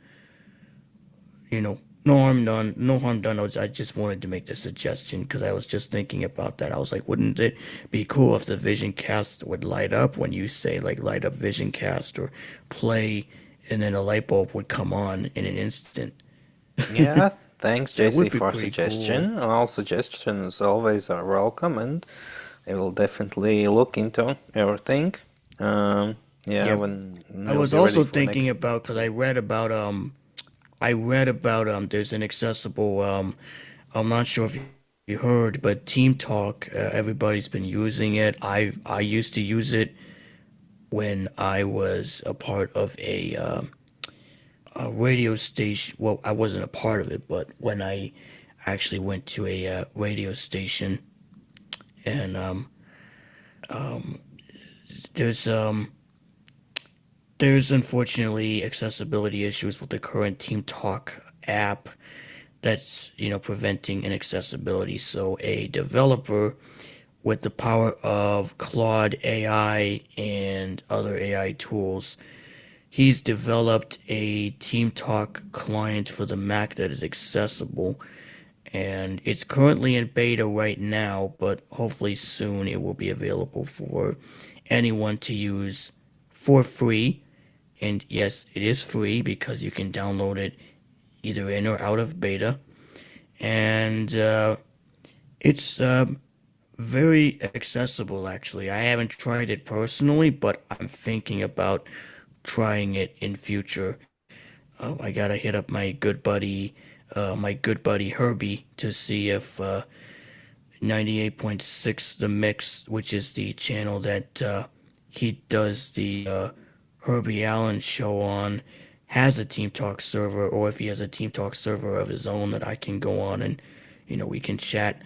No harm done. No harm done. I just wanted to make the suggestion because I was just thinking about that. I was like, wouldn't it be cool if the Vision Cast would light up when you say like light up Vision Cast or play, and then a light bulb would come on in an instant. yeah, thanks That would JC be for pretty cool. suggestion. All suggestions always are welcome, and I will definitely look into everything. Um, yeah, Yeah, when I we'll was be ready also for thinking next. about because I read about there's an accessible I'm not sure if you heard, but Team Talk, everybody's been using it. I used to use it when I was a part of a radio station. Well, I wasn't a part of it, but when I actually went to a radio station, and there's um, there's unfortunately accessibility issues with the current Team Talk app that's preventing inaccessibility. So a developer with the power of Claude AI and other AI tools, he's developed a TeamTalk client for the Mac that is accessible, and it's currently in beta right now, but hopefully soon it will be available for anyone to use for free. And yes, it is free because you can download it either in or out of beta. And it's very accessible, actually. I haven't tried it personally, but I'm thinking about trying it in future. I gotta hit up my good buddy Herbie to see if 98.6 The Mix, which is the channel that he does the Herbie Allen show on, has a Team Talk server, or if he has a Team Talk server of his own that I can go on and, we can chat.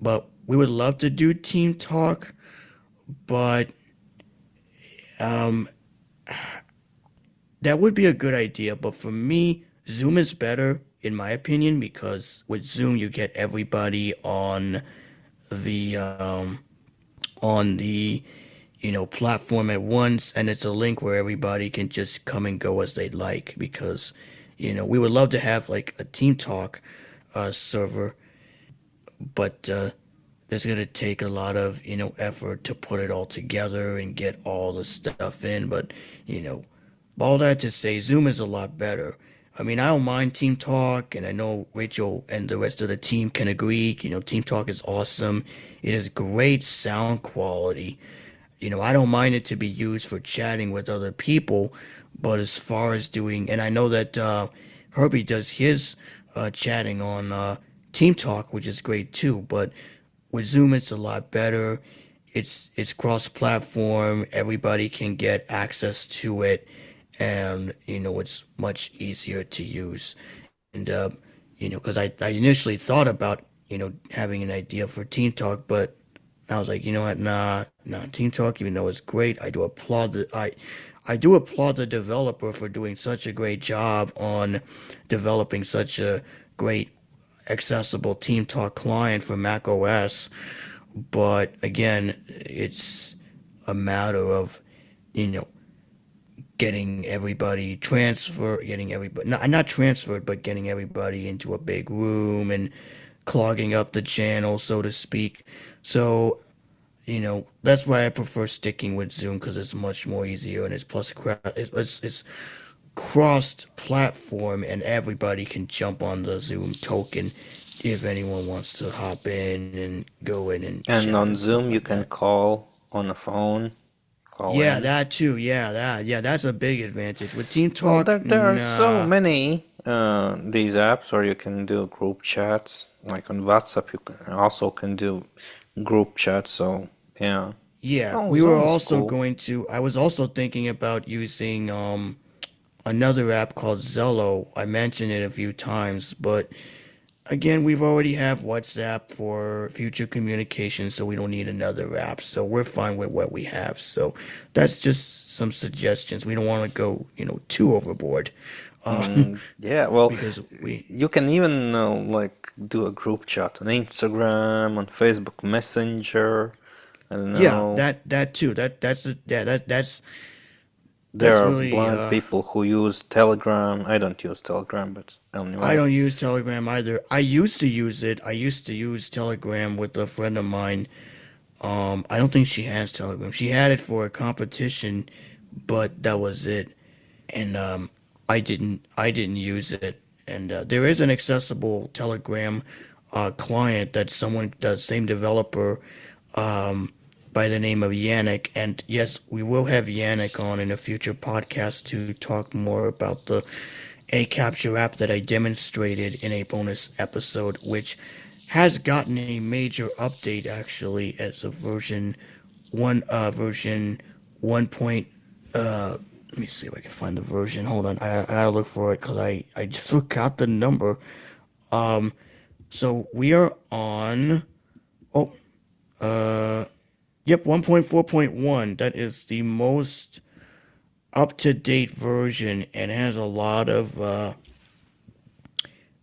But we would love to do Team Talk, but um, that would be a good idea. But for me, Zoom is better, in my opinion, because with Zoom you get everybody the on the platform at once, and it's a link where everybody can just come and go as they'd like. Because we would love to have like a Team Talk server, but it's gonna take a lot of effort to put it all together and get all the stuff in. But you know, all that to say, Zoom is a lot better. I mean, I don't mind Team Talk, and I know Rachel and the rest of the team can agree. Team Talk is awesome. It has great sound quality. I don't mind it to be used for chatting with other people, but as far as doing, and I know that Herbie does his chatting on Team Talk, which is great too. But with Zoom, it's a lot better. It's cross-platform. Everybody can get access to it, and it's much easier to use. And because I initially thought about having an idea for Team Talk, but I was like, you know what, nah, Team Talk, even though it's great, I do applaud the developer for doing such a great job on developing such a great accessible Team Talk client for Mac OS. But again, it's a matter of, you know, getting everybody, not transferred, but getting everybody into a big room and clogging up the channel, so to speak. So, that's why I prefer sticking with Zoom because it's much more easier and it's crossed platform and everybody can jump on the Zoom token if anyone wants to hop in and go in and And chat on and stuff Zoom, you like can that. call on a phone, call Yeah, in. that too. Yeah, that's a big advantage. With Team Well, Talk, there are so nah. many these apps where you can do group chats. Like on WhatsApp, you can do group chats. So yeah. Yeah, Oh, we were Zoom is also cool. going to. I was also thinking about using another app called Zello. I mentioned it a few times, but again, we've already have WhatsApp for future communication, so we don't need another app. So we're fine with what we have. So that's just some suggestions. We don't want to go, too overboard, Yeah, well, because we. you can even like do a group chat on Instagram, on Facebook Messenger. I don't Yeah, know. that too. There That's are really. blind people who use Telegram. I don't use Telegram, but I anyway. don't use Telegram either. I used to use it. I used to use Telegram with a friend of mine. I don't think she has Telegram. She had it for a competition, but that was it. And I didn't use it. And there is an accessible Telegram client that someone, the same developer, um, by the name of Yannick. And yes, we will have Yannick on in a future podcast to talk more about the a capture app that I demonstrated in a bonus episode, which has gotten a major update actually as a version 1. Let me see if I can find the version. Hold on, I gotta look for it because I just forgot the number. Um, so we are on. Oh, yep, 1.4.1. That is the most up to date version and has a lot of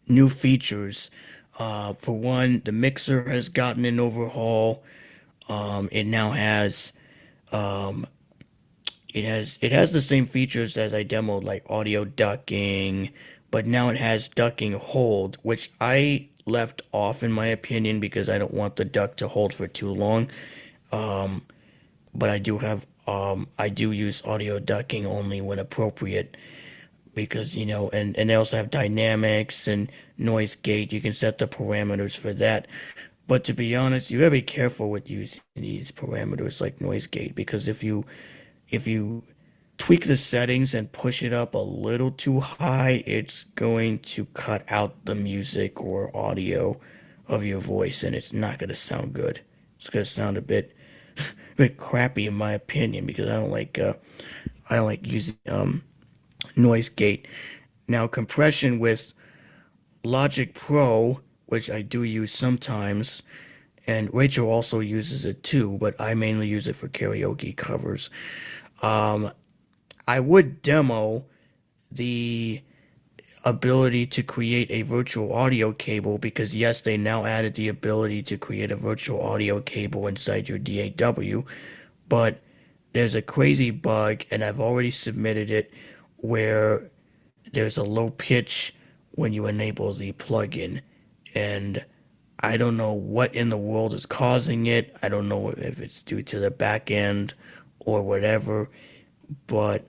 new features. For one, the mixer has gotten an overhaul. It now has um, it has the same features as I demoed, like audio ducking, but now it has ducking hold, which I left off in my opinion because I don't want the duck to hold for too long. Um, but I do use audio ducking only when appropriate because and they also have dynamics and noise gate. You can set the parameters for that. But to be honest, you gotta be careful with using these parameters like noise gate because if you tweak the settings and push it up a little too high, it's going to cut out the music or audio of your voice and it's not gonna sound good. It's gonna sound a bit crappy in my opinion because I don't like using noise gate. Now compression with Logic Pro, which I do use sometimes, and Rachel also uses it too, but I mainly use it for karaoke covers. Um, I would demo the ability to create a virtual audio cable because yes, they now added the ability to create a virtual audio cable inside your DAW, but there's a crazy bug and I've already submitted it where there's a low pitch when you enable the plugin and I don't know what in the world is causing it. I don't know if it's due to the back end or whatever, but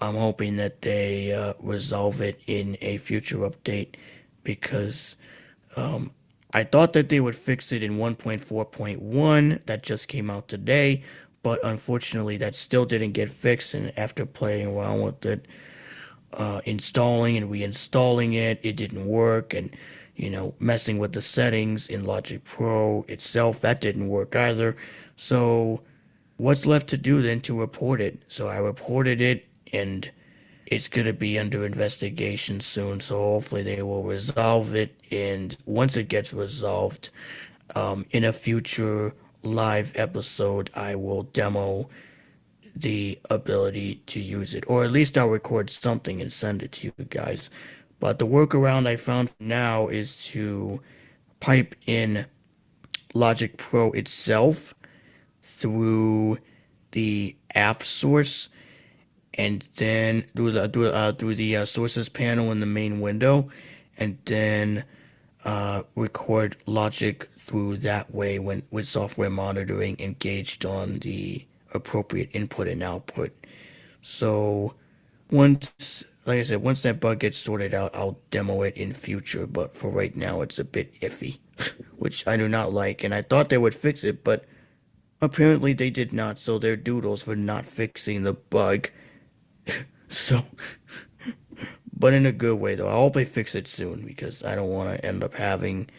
I'm hoping that they resolve it in a future update because um, I thought that they would fix it in 1.4.1 that just came out today, but unfortunately that still didn't get fixed. And after playing around with it, installing and reinstalling it, it didn't work. And messing with the settings in Logic Pro itself, that didn't work either. So what's left to do then to report it? So I reported it, and it's going to be under investigation soon, so hopefully they will resolve it. And once it gets resolved, in a future live episode, I will demo the ability to use it, or at least I'll record something and send it to you guys. But the workaround I found now is to pipe in Logic Pro itself through the app source, and then through the sources panel in the main window, and then record Logic through that way when with software monitoring engaged on the appropriate input and output. So once, like I said, once that bug gets sorted out, I'll demo it in future. But for right now, it's a bit iffy, which I do not like. And I thought they would fix it, but apparently they did not. So they're doodles for not fixing the bug. So, but in a good way though. I hope they fix it soon because I don't want to end up having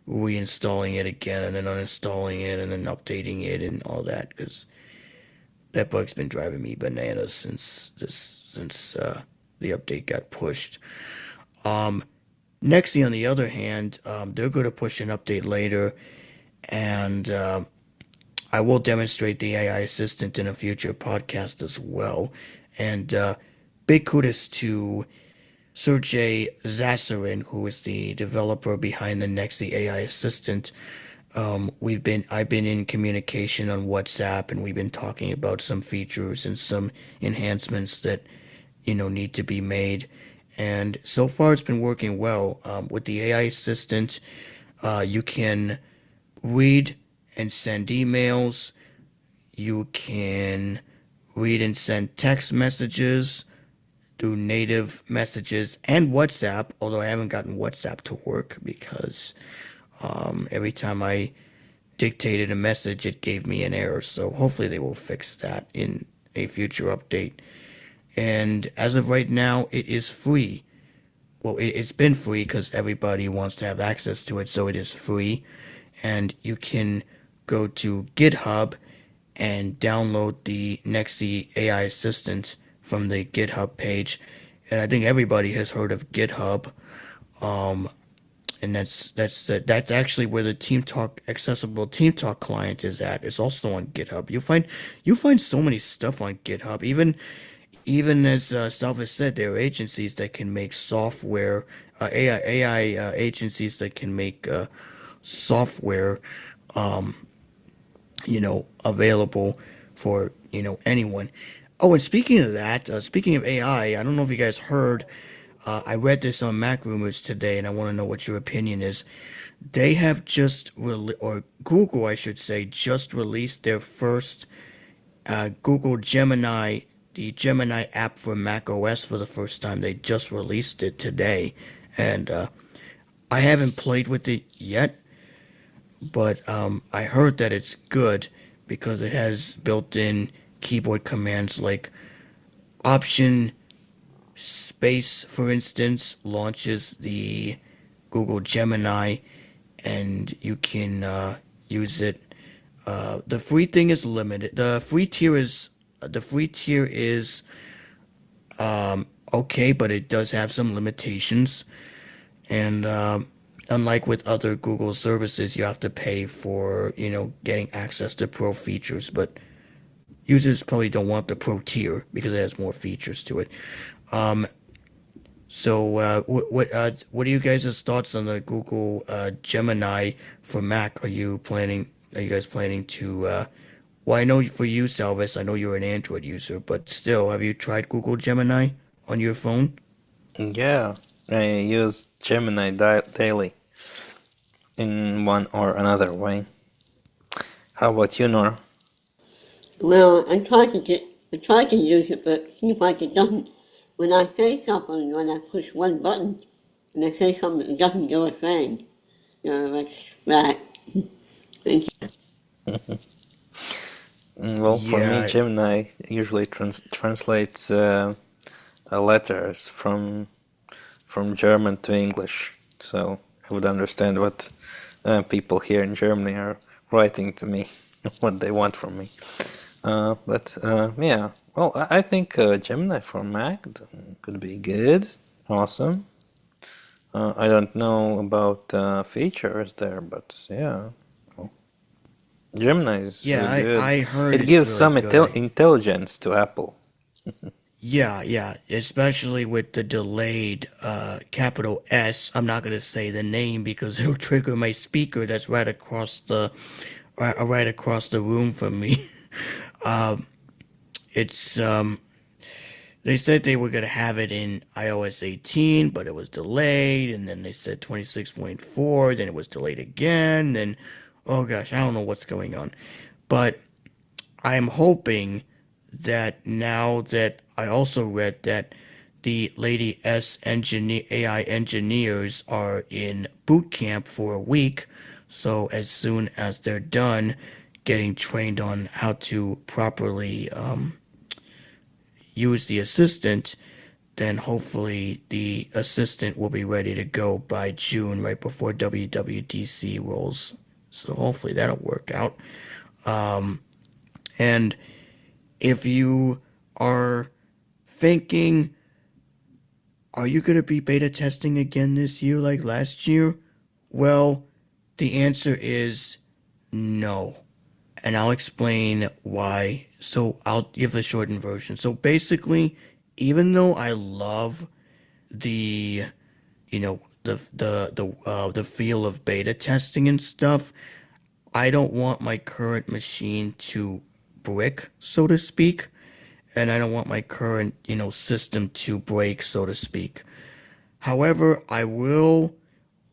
reinstalling it again and then uninstalling it and then updating it and all that because that bug's been driving me bananas since the update got pushed. Nexi, on the other hand, they're going to push an update later, and I will demonstrate the AI assistant in a future podcast as well. And big kudos to Sergey Zasarin, who is the developer behind the Nexi AI assistant. I've been in communication on WhatsApp, and we've been talking about some features and some enhancements that need to be made. And so far, it's been working well. With the AI assistant, you can read and send emails. You can read and send text messages through native messages and WhatsApp. Although I haven't gotten WhatsApp to work because every time I dictated a message, it gave me an error. So hopefully they will fix that in a future update. And as of right now, it is free. Well, it's been free because everybody wants to have access to it, so it is free. And you can go to GitHub and download the Nexi AI Assistant from the GitHub page. And I think everybody has heard of GitHub. And that's actually where the Team Talk accessible Team Talk client is at. It's also on GitHub. You find so many stuff on GitHub. Even as Salvis said, there are agencies that can make software, AI agencies that can make software, available for anyone. Oh, and speaking of that, speaking of AI, I don't know if you guys heard. I read this on Mac Rumors today, and I want to know what your opinion is. They have or Google, I should say, just released their first Google Gemini, the Gemini app for Mac OS for the first time. They just released it today, and I haven't played with it yet, but I heard that it's good because it has built-in keyboard commands like Option Space, for instance, launches the Google Gemini, and you can use it. The free thing is limited. The free tier is okay, but it does have some limitations. And unlike with other Google services, you have to pay for getting access to pro features. But users probably don't want the pro tier because it has more features to it. So what are you guys' thoughts on the Google Gemini for Mac? Are you guys planning to? Well, I know for you, Salvis, I know you're an Android user, but still, have you tried Google Gemini on your phone? Yeah, I use Gemini daily in one or another way. How about you, Nora? Well, I try to use it, but it seems like it doesn't. When I say something, when I push one button, and I say something, it doesn't do a thing. Like that. Thank Well, for me, Yeah, Gemini usually translates letters from German to English, so I would understand what people here in Germany are writing to me, what they want from me. But yeah, Well, I think Gemini for Mac could be good, awesome. I don't know about features there, but yeah, well, Gemini is Yeah, really good. I heard It it's gives really some good. intelligence to Apple. Yeah, especially with the delayed capital S. I'm not gonna say the name because it'll trigger my speaker that's right across the room from me. It's They said they were gonna have it in iOS 18, but it was delayed, and then they said 26.4, then it was delayed again, then oh gosh, I don't know what's going on. But I'm hoping that now that I also read that the Lady S AI engineers are in boot camp for a week, so as soon as they're done getting trained on how to properly use the assistant, then hopefully the assistant will be ready to go by June, right before WWDC rolls. So hopefully that'll work out. And if you are thinking, are you going to be beta testing again this year like last year? Well, the answer is no. And I'll explain why. So I'll give the shortened version. So basically, even though I love the the feel of beta testing and stuff, I don't want my current machine to brick, so to speak, and I don't want my current, system to break, so to speak. However, I will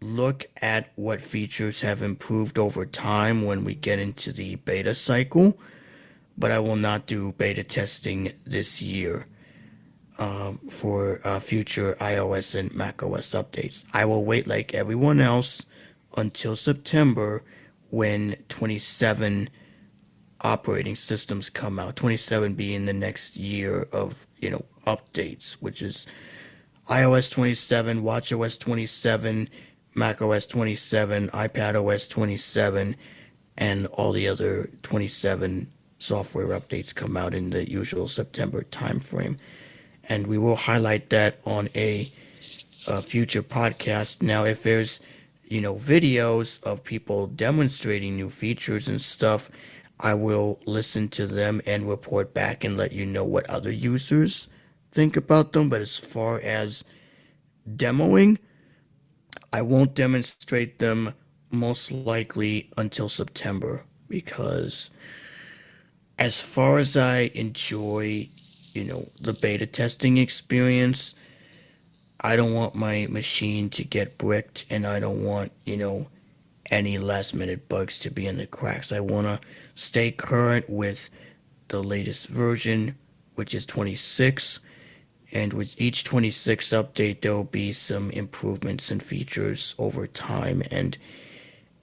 look at what features have improved over time when we get into the beta cycle, but I will not do beta testing this year for future iOS and macOS updates. I will wait like everyone else until September when 27 operating systems come out. 27 being the next year of, updates, which is iOS 27, watchOS 27, macOS 27, iPadOS 27, and all the other 27 software updates come out in the usual September timeframe. And we will highlight that on a future podcast. Now, if there's, videos of people demonstrating new features and stuff, I will listen to them and report back and let you know what other users think about them. But as far as demoing, I won't demonstrate them most likely until September because as far as I enjoy, the beta testing experience, I don't want my machine to get bricked and I don't want, any last minute bugs to be in the cracks. I want to stay current with the latest version, which is 26. And with each 26 update, there will be some improvements and features over time. And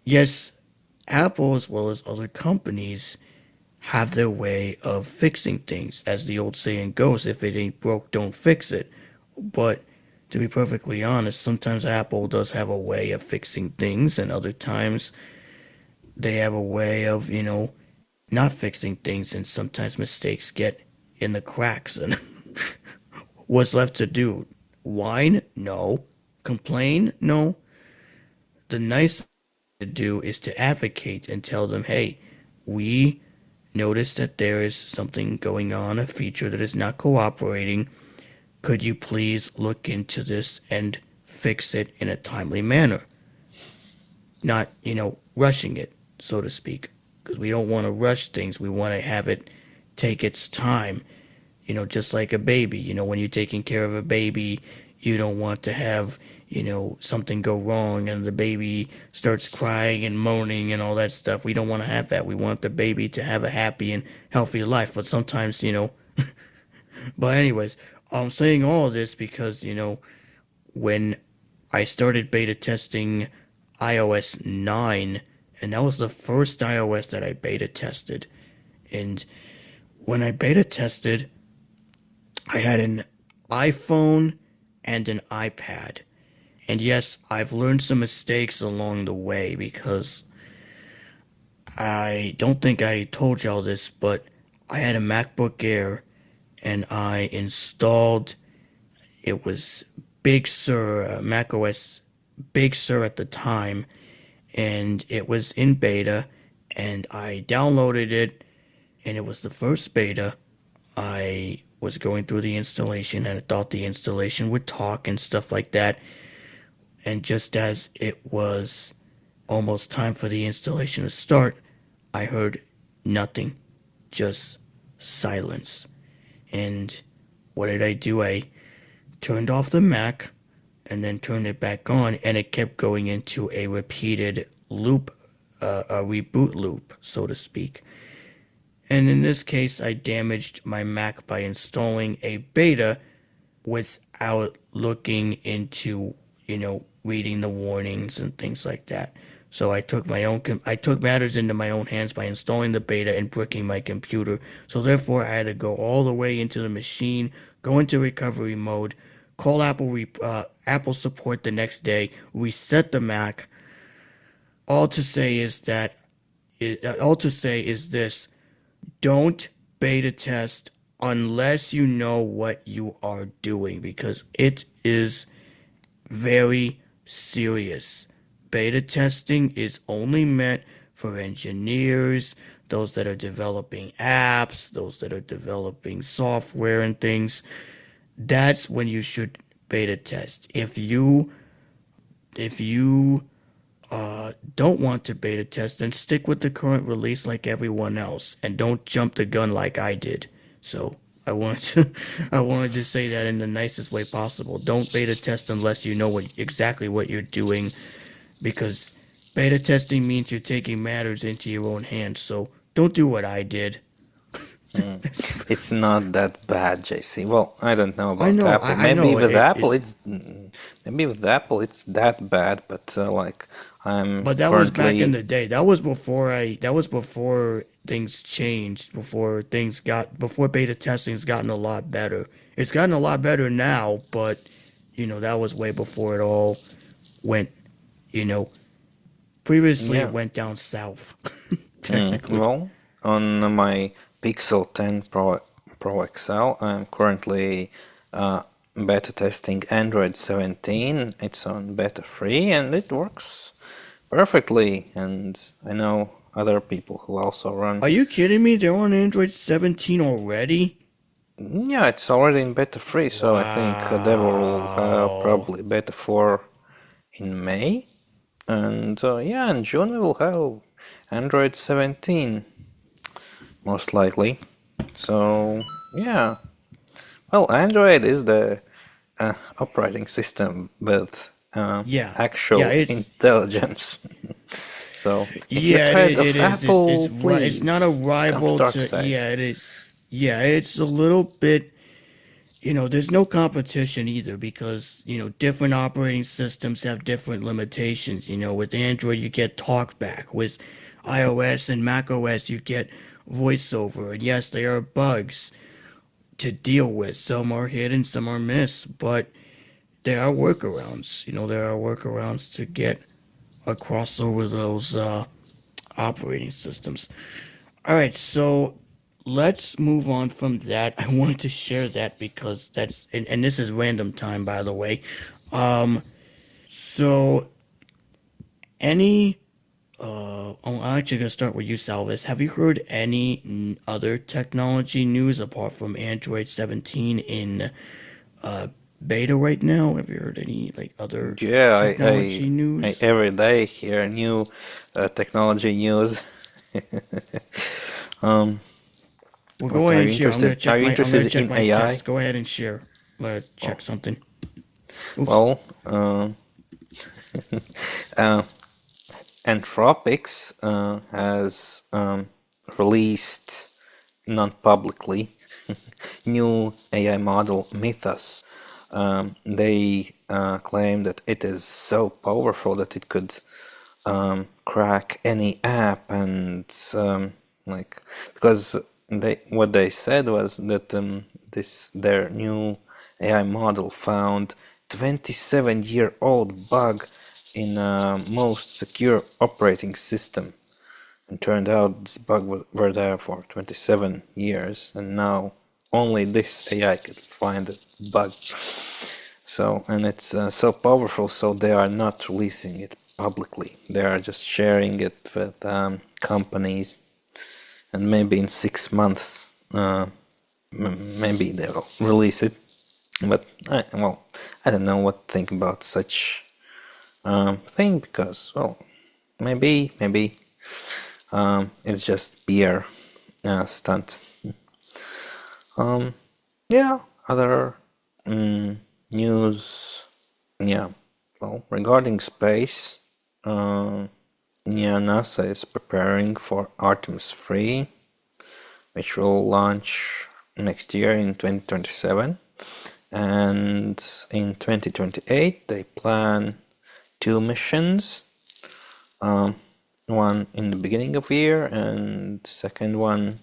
yes, Apple, as well as other companies, have their way of fixing things. As the old saying goes, if it ain't broke, don't fix it. But to be perfectly honest, sometimes Apple does have a way of fixing things, and other times they have a way of, not fixing things, and sometimes mistakes get in the cracks. And what's left to do? Whine? No. Complain? No. The nice thing to do is to advocate and tell them, hey, we notice that there is something going on, a feature that is not cooperating. Could you please look into this and fix it in a timely manner? Not, rushing it, so to speak. Because we don't want to rush things. We want to have it take its time. Just like a baby. When you're taking care of a baby, you don't want to have, something go wrong and the baby starts crying and moaning and all that stuff. We don't want to have that. We want the baby to have a happy and healthy life. But sometimes, but anyways, I'm saying all of this because, when I started beta testing iOS 9, and that was the first iOS that I beta tested. And when I beta tested, I had an iPhone and an iPad. And yes, I've learned some mistakes along the way because I don't think I told y'all this, but I had a MacBook Air and I installed, it was Big Sur, Mac OS Big Sur at the time, and it was in beta, and I downloaded it, and it was the first beta. I was going through the installation, and I thought the installation would talk and stuff like that. And just as it was almost time for the installation to start, I heard nothing, just silence. And what did I do? I turned off the Mac and then turned it back on, and it kept going into a repeated loop, a reboot loop, so to speak. And in this case, I damaged my Mac by installing a beta without looking into, reading the warnings and things like that. So I took matters into my own hands by installing the beta and bricking my computer. So therefore, I had to go all the way into the machine, go into recovery mode, call Apple support the next day, reset the Mac. All to say is this: don't beta test unless you know what you are doing, because it is very serious. Beta testing is only meant for engineers, those that are developing apps, those that are developing software and things. That's when you should beta test. If you don't want to beta test, then stick with the current release like everyone else, and don't jump the gun like I did. So I wanted to say that in the nicest way possible. Don't beta test unless you know exactly what you're doing, because beta testing means you're taking matters into your own hands. So don't do what I did. It's not that bad, JC. Well, I don't know I about know, Apple. I Maybe know with it Apple is, it's that bad, but like I'm but that was back in currently the day. That was before things changed. Before beta testing's gotten a lot better. It's gotten a lot better now, but that was way before it all went. You know, previously it yeah. went down south. Technically. Well, on my Pixel 10 Pro XL, I'm currently beta testing Android 17. It's on beta free and it works perfectly. And I know other people who also run. Are you kidding me? They're on Android 17 already? Yeah, it's already in beta free, so I think they will have Wow. probably beta 4 in May. And yeah, in June we will have Android 17, most likely. So yeah, well, Android is the operating system with Yeah. Yeah, actual intelligence. So if you're yeah, tired of it is. It's Apple, right. It's not a please come to rival dark to. side. Yeah, it is. Yeah, it's a little bit. There's no competition either, because different operating systems have different limitations. With Android you get TalkBack. With iOS and macOS you get VoiceOver. And yes, there are bugs to deal with. Some are hidden, some are missed, but there are workarounds. There are workarounds to get across over those operating systems. All right, so let's move on from that. I wanted to share that because and this is random time, by the way. So any, I'm actually gonna start with you, Salvis. Have you heard any other technology news apart from Android 17 in beta right now? Have you heard any other Yeah, technology I news? every day hear new technology news. um, Well, go what ahead are and you share. interested? Are you I'm gonna interested check in my AI? text. Go ahead and share. I'm gonna check Well, something. Oops. well, uh, Anthropics has released non-publicly new AI model Mythos. They claim that it is so powerful that it could crack any app, and like because what they said was that their new AI model found 27-year-old bug in most secure operating system, and turned out this bug were there for 27 years, and now only this AI could find the bug. So, and it's so powerful, so they are not releasing it publicly. They are just sharing it with companies, and maybe in 6 months, maybe they'll release it. But I don't know what to think about such thing, because maybe it's just PR stunt. Yeah, other news. Yeah, regarding space, NASA is preparing for Artemis 3, which will launch next year in 2027, and in 2028 they plan 2 missions. One in the beginning of the year, and second one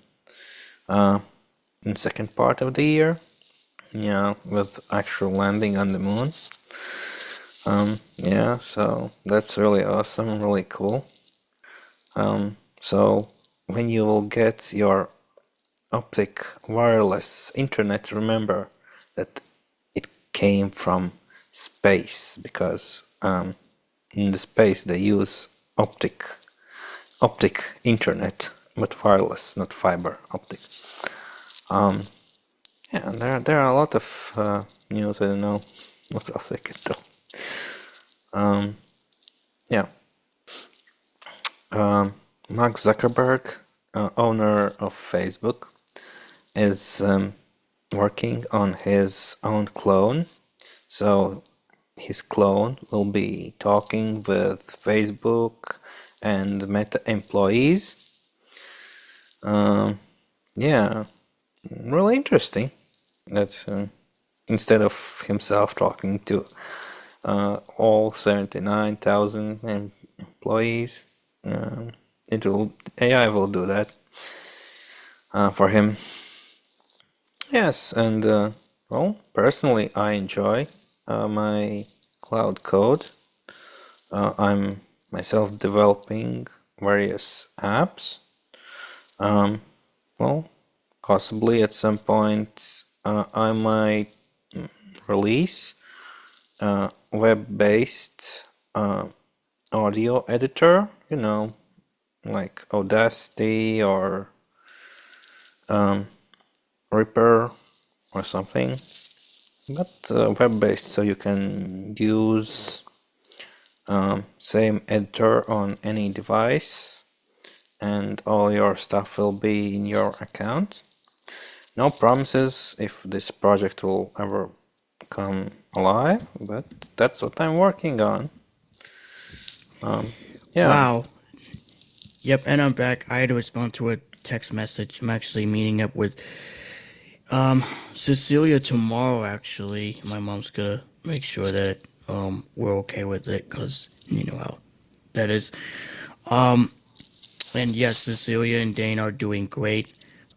in second part of the year. Yeah, with actual landing on the moon. Yeah, so that's really awesome, really cool. So when you will get your optic wireless internet, remember that it came from space, because in the space they use optic internet, but wireless, not fiber optic. Yeah, there are a lot of news. I don't know what else I could do. Yeah. Mark Zuckerberg, owner of Facebook, is working on his own clone. So his clone will be talking with Facebook and Meta employees. Yeah, really interesting. That instead of himself talking to all 79,000 employees, AI will do that for him. Yes, and personally, I enjoy my cloud code. I'm myself developing various apps. Possibly at some point I might release a web-based audio editor, like Audacity or Reaper or something, but web-based, so you can use same editor on any device, and all your stuff will be in your account. No promises if this project will ever come alive, but that's what I'm working on. Yeah. Wow. Yep, and I'm back. I had to respond to a text message. I'm actually meeting up with Cecilia tomorrow, actually. My mom's gonna make sure that we're okay with it, because you know how that is. And yes, Cecilia and Dane are doing great.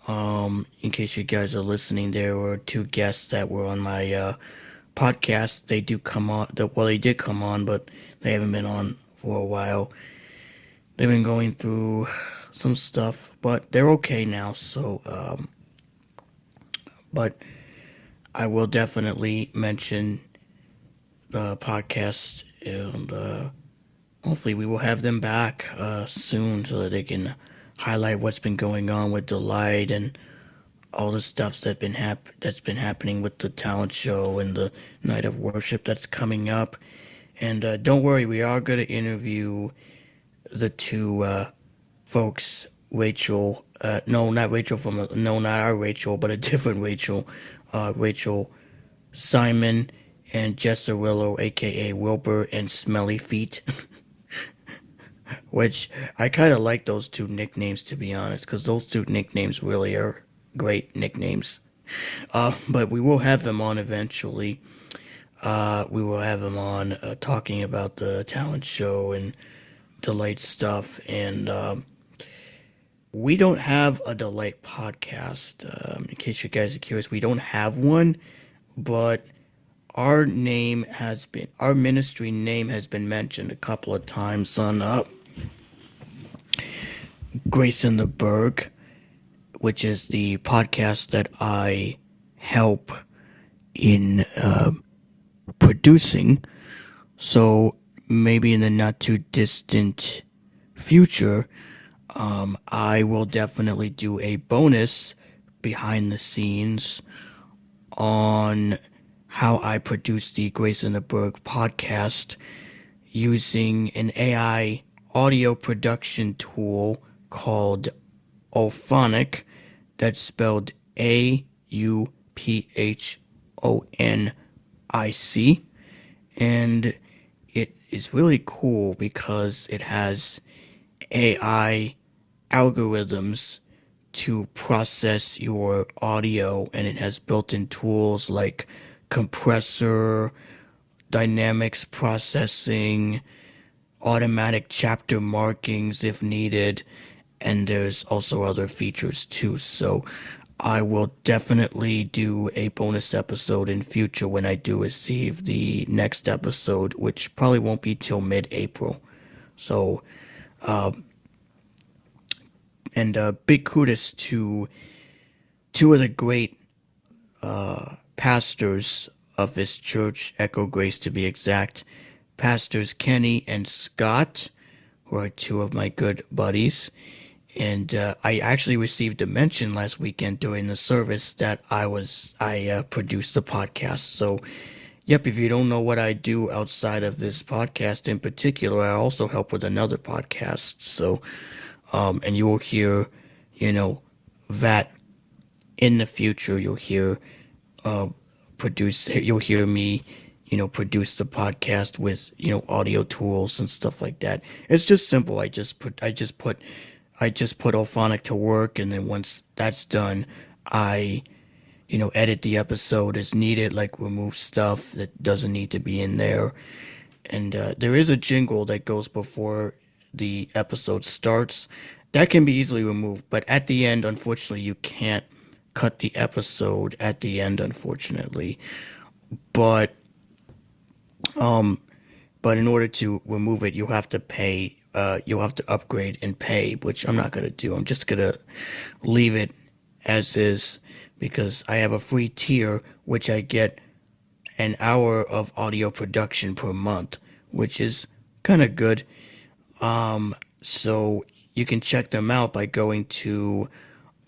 In case you guys are listening, there were 2 guests that were on my podcast. They do come on. Well, they did come on, but they haven't been on for a while. They've been going through some stuff, but they're okay now. So, but I will definitely mention the podcast, and hopefully we will have them back soon, so that they can highlight what's been going on with Delight and all the stuff that's been happening with the talent show and the night of worship that's coming up. And don't worry, we are going to interview the 2 folks, Rachel. No, not Rachel no, not our Rachel, but a different Rachel. Rachel Simon and Jessarillo, aka Wilbur and Smelly Feet. Which I kind of like those 2 nicknames, to be honest, because those 2 nicknames really are great nicknames. But we will have them on eventually. We will have them on talking about the talent show and Delight stuff. And we don't have a Delight podcast. In case you guys are curious, we don't have one, but our ministry name has been mentioned a couple of times on Grace in the Berg, which is the podcast that I help in producing. So maybe in the not too distant future, I will definitely do a bonus behind the scenes on how I produce the Grace in the Berg podcast using an AI audio production tool called Auphonic. That's spelled AUPHONIC. And it is really cool because it has AI algorithms to process your audio, and it has built-in tools like compressor, dynamics processing, automatic chapter markings if needed, and there's also other features too. So I will definitely do a bonus episode in future when I do receive the next episode, which probably won't be till mid-April. So, and big kudos to two of the great pastors of this church, Echo Grace to be exact, Pastors Kenny and Scott, who are two of my good buddies. And I actually received a mention last weekend during the service that I produced the podcast. So, yep, if you don't know what I do outside of this podcast in particular, I also help with another podcast. So, and you will hear, that in the future, you'll hear you'll hear me, produce the podcast with, audio tools and stuff like that. It's just simple. I just put Auphonic to work, and then once that's done, I, edit the episode as needed, like remove stuff that doesn't need to be in there. And there is a jingle that goes before the episode starts. That can be easily removed, but at the end, unfortunately, you can't cut the episode at the end, unfortunately. But in order to remove it, you'll have to pay. You'll have to upgrade and pay, which I'm not gonna do. I'm just gonna leave it as is because I have a free tier, which I get an hour of audio production per month, which is kind of good. So you can check them out by going to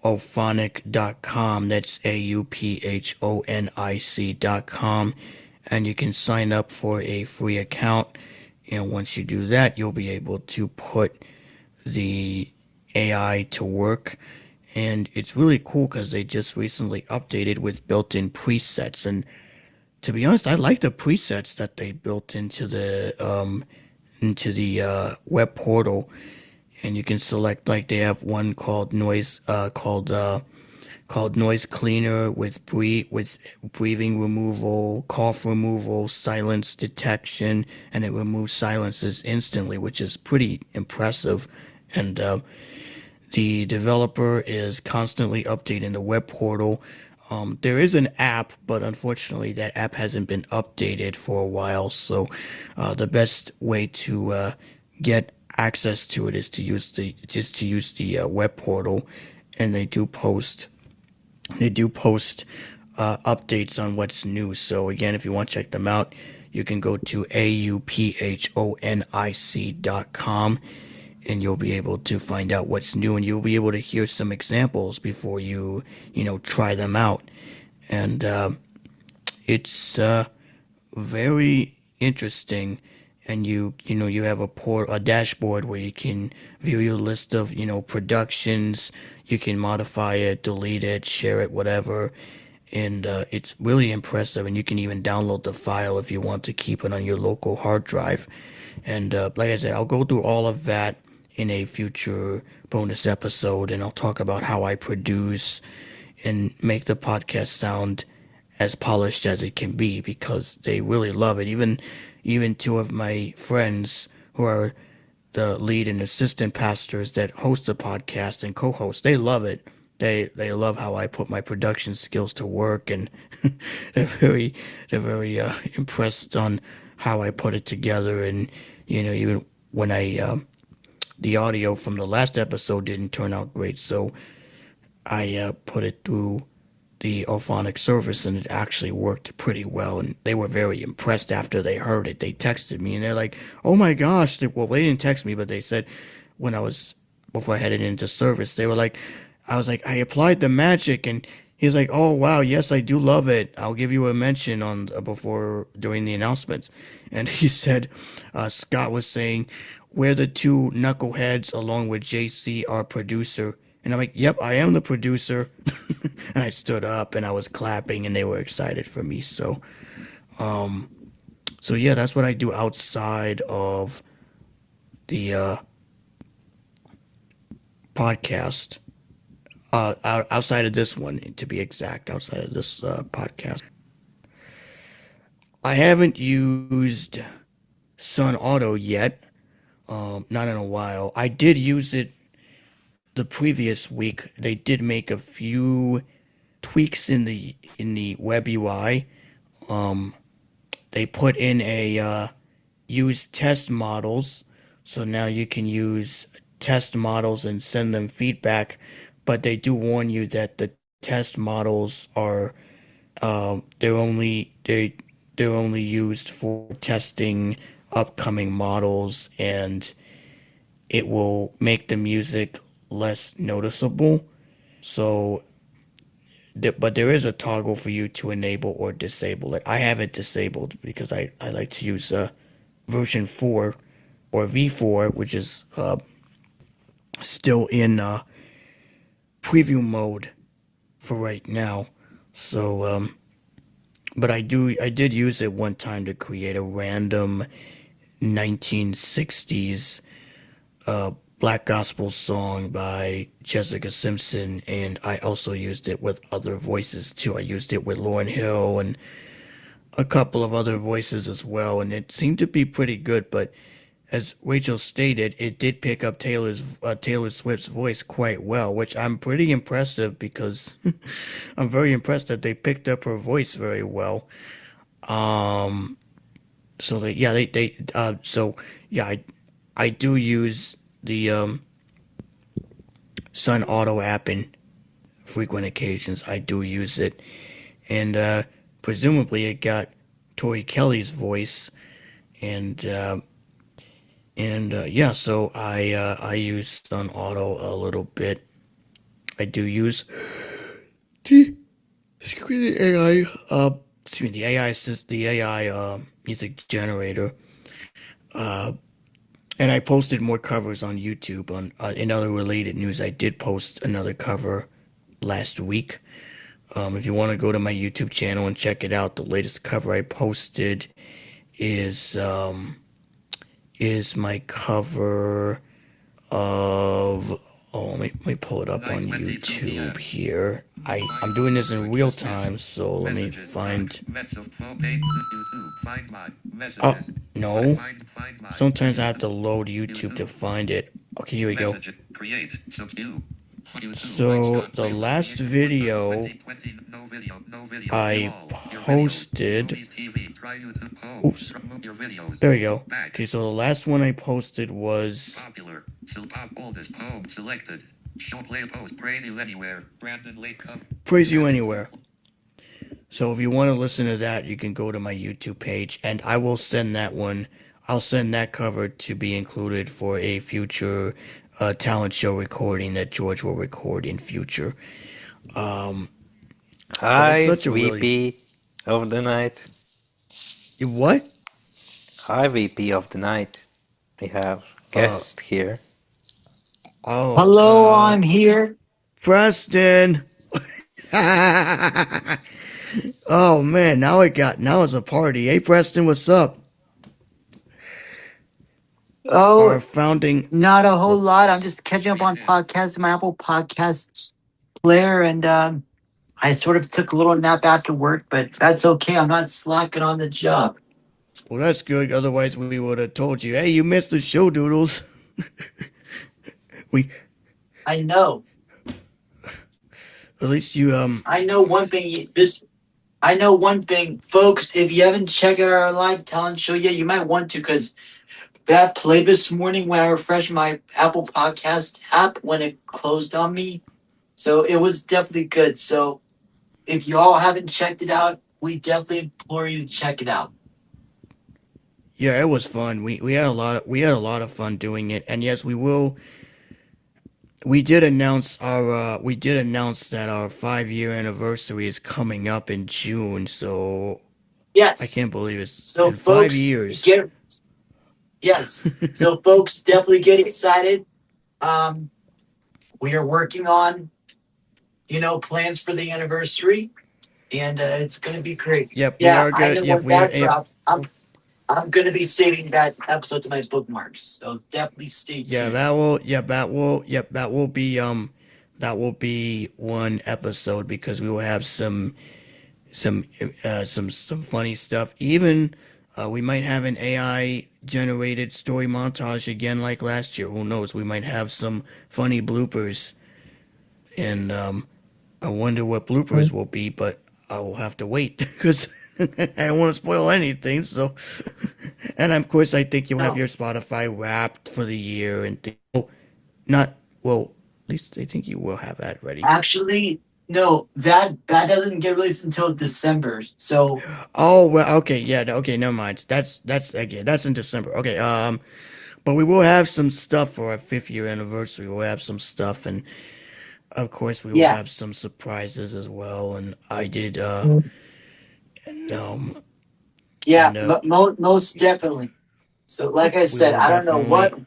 auphonic.com. That's AUPHONIC.com. And you can sign up for a free account. And once you do that, you'll be able to put the AI to work. And it's really cool because they just recently updated with built-in presets. And to be honest, I like the presets that they built into the web portal. And you can select, like, they have one called noise cleaner with breathing removal, cough removal, silence detection, and it removes silences instantly, which is pretty impressive. And the developer is constantly updating the web portal. There is an app, but unfortunately that app hasn't been updated for a while. So the best way to get access to it is to use the web portal, and they do post updates on what's new. So again, if you want to check them out, you can go to auphonic.com, and you'll be able to find out what's new, and you'll be able to hear some examples before you try them out. And it's very interesting. And you have a dashboard where you can view your list of productions. You can modify it, delete it, share it, whatever. And it's really impressive. And you can even download the file if you want to keep it on your local hard drive. And like I said, I'll go through all of that in a future bonus episode, and I'll talk about how I produce and make the podcast sound as polished as it can be, because they really love it. Even two of my friends who are the lead and assistant pastors that host the podcast and co-host, they love it. They love how I put my production skills to work, and they're very impressed on how I put it together. And even when the audio from the last episode didn't turn out great, so I put it through the Orphonic service, and it actually worked pretty well. And they were very impressed after they heard it. They texted me and they're like, "Oh my gosh!" Well, they didn't text me, but they said when I was before I headed into service, they were like, "I was like, I applied the magic," and he's like, "Oh wow, yes, I do love it. I'll give you a mention on before during the announcements." And he said, Scott was saying, "We're the two knuckleheads along with JC, our producer." And I'm like, "Yep, I am the producer." And I stood up and I was clapping and they were excited for me. So yeah, that's what I do outside of the podcast. Outside of this one, to be exact, outside of this podcast. I haven't used Sun Auto yet. Not in a while. I did use it the previous week. They did make a few tweaks in the web UI. They put in a use test models, so now you can use test models and send them feedback. But they do warn you that the test models are they're only used for testing upcoming models, and it will make the music less noticeable. So but there is a toggle for you to enable or disable it. I have it disabled because I like to use version 4 or V4, which is still in preview mode for right now. So, but I did use it one time to create a random 1960s black gospel song by Jessica Simpson, and I also used it with other voices too. I used it with Lauryn Hill and a couple of other voices as well, and it seemed to be pretty good. But as Rachel stated, it did pick up Taylor Swift's voice quite well, which I'm pretty impressive because I'm very impressed that they picked up her voice very well. So I do use the Sun Auto app in frequent occasions. I do use it, and presumably it got Tori Kelly's voice, and yeah, so I use Sun Auto a little bit. I do use the AI the AI the AI music generator. And I posted more covers on YouTube. On in other related news, I did post another cover last week. If you want to go to my YouTube channel and check it out, the latest cover I posted is my cover of. Oh, let me pull it up on YouTube here. I'm doing this in real time, so let me find. Oh no! Sometimes I have to load YouTube to find it. Okay, here we go. So the last video I posted. Oops. There we go. Okay, so the last one I posted was. Praise You Anywhere. So if you want to listen to that, you can go to my YouTube page, and I will send that one. I'll send that cover to be included for a future talent show recording that George will record in future. But it's Hi, such a VP really of the night. what? Hi, VP of the night. We have Uh guest here. oh Hello, I'm here. Preston. Oh man, now it's a party. Hey Preston, what's up? Our Oh, founding. not a whole Well, lot. I'm just catching up on podcasts, my Apple Podcast player, and I sort of took a little nap after work, but that's okay. I'm not slacking on the job. well, that's good. Otherwise, we would have told you, "Hey, you missed the show, Doodles." We I know. at least you I know one thing. I know one thing, folks. If you haven't checked out our live talent show yet, you might want to, because that played this morning when I refreshed my Apple Podcast app when it closed on me. So it was definitely good. So if y'all haven't checked it out, we definitely implore you to check it out. Yeah, it was fun. We had a lot of fun doing it, and yes, we will. We did announce that our 5 year anniversary is coming up in June. So I Yes. can't believe it's So in five folks, years. get yes. So folks, definitely get excited. Um, we are working on plans for the anniversary, and it's gonna be great. Yep, we Yeah, are I good. know Yep, when we are. that Yep, drops, I'm gonna be saving that episode to my bookmarks. So definitely stay yeah, tuned. that will. Yep, that will. Yep, that will be. That will be one episode because we will have some funny stuff. Even we might have an AI generated story montage again like last year. Who knows? We might have some funny bloopers, and I wonder what bloopers will be. But I will have to wait because I don't want to spoil anything. So, and of course, I think you'll have No, your Spotify Wrapped for the year and not well. At least I think you will have that ready. actually, no. That doesn't get released until December. So Oh well, okay, yeah, okay, never mind. That's okay. That's in December. Okay, but we will have some stuff for our 5th year anniversary. We'll have some stuff, and of course, we will yeah, have some surprises as well. And I did, and yeah, and most definitely. So like I we said, will I don't know what definitely,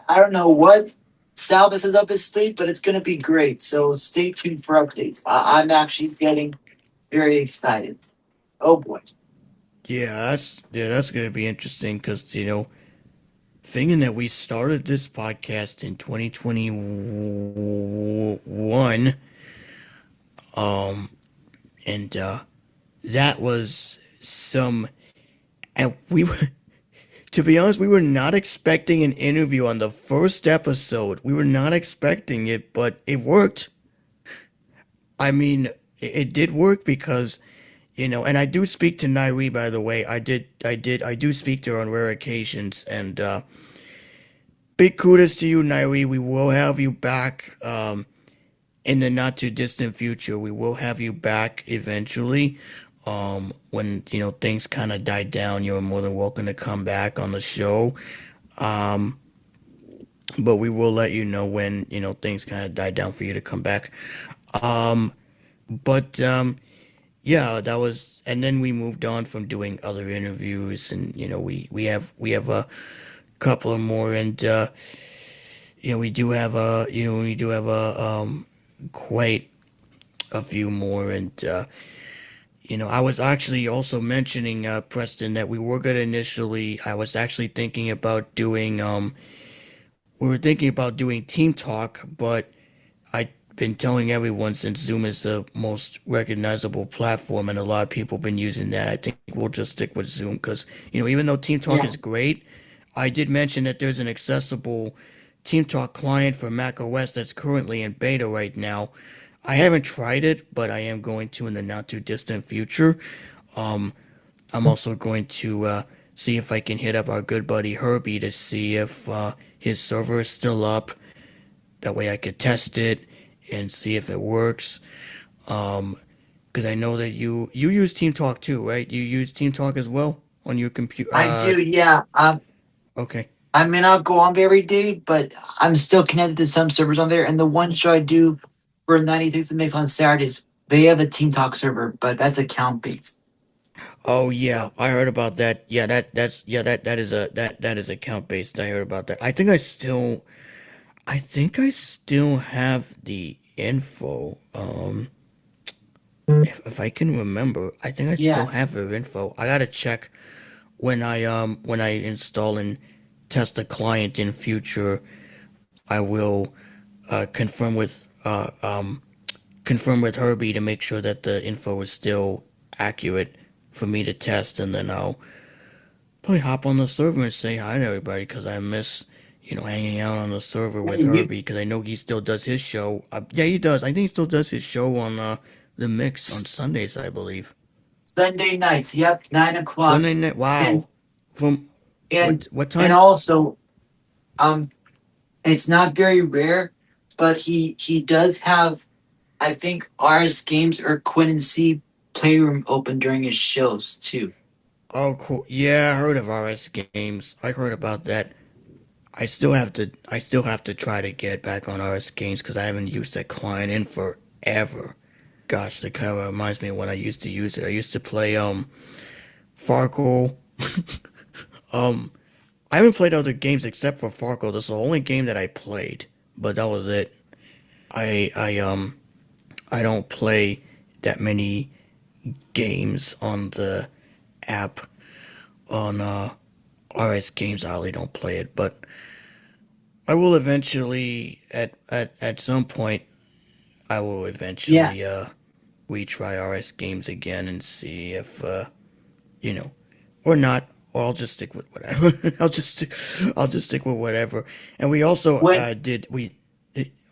I don't know what Salvis is up his sleeve, but it's gonna be great. So stay tuned for updates. I'm actually getting very excited. Oh boy. that's gonna be interesting because thinking that we started this podcast in 2021, um, and that was some, and we were. To be honest, we were not expecting an interview on the first episode. We were not expecting it, but it worked. I mean, it did work because, and I do speak to Nairi, by the way. I do speak to her on rare occasions, and big kudos to you, Nairi. We will have you back, in the not too distant future. We will have you back eventually. When, things kind of die down, you're more than welcome to come back on the show. Um, but we will let you know when things kind of die down for you to come back. Um, but yeah, that was, and then we moved on from doing other interviews, and we have a couple of more, and we do have a quite a few more, and I was actually also mentioning Preston that we were gonna initially. I was actually thinking about doing we were thinking about doing team talk, but I've been telling everyone since Zoom is the most recognizable platform and a lot of people have been using that. I think we'll just stick with Zoom because, even though Team Talk Yeah. is great, I did mention that there's an accessible Team Talk client for Mac OS that's currently in beta right now. I haven't tried it, but I am going to in the not too distant future. Um, I'm also going to see if I can hit up our good buddy Herbie to see if his server is still up. That way I could test it and see if it works. Because I know that you use Team Talk too, right? You use Team Talk as well on your computer. I do, yeah. Okay. I may not go on every day, but I'm still connected to some servers on there. And the one show I do for 96 and Mix on Saturdays, they have a Team Talk server, but that's account based. Oh yeah, I heard about that. Yeah, that is account based. I heard about that. I think I still have the info. If I can remember, I think I still Yeah. have their info. I gotta check when I install and test a client in future. I will confirm with Herbie to make sure that the info is still accurate for me to test, and then I'll probably hop on the server and say hi to everybody because I miss hanging out on the server with Hey, Herbie because I know he still does his show. Yeah, he does. I think he still does his show on the Mix on Sundays, I believe. Sunday nights, yep, 9 o'clock. Sunday night. And Wow. From and what and time? also, um, it's not very rare, but he does have I think RS Games or Quincy Playroom open during his shows too. Oh, cool. Yeah, I heard of RS Games. I heard about that. I still have to try to get back on RS Games because I haven't used that client in forever. Gosh, that kind of reminds me of when I used to use it. I used to play Farkle. um, I haven't played other games except for Farkle. This is the only game that I played, but that was it. I don't play that many games on the app on RS Games. I really don't play it, but I will eventually at some point I will Yeah. eventually retry RS Games again and see if you know or not, or I'll just stick with whatever. I'll just stick with whatever. And we also When did we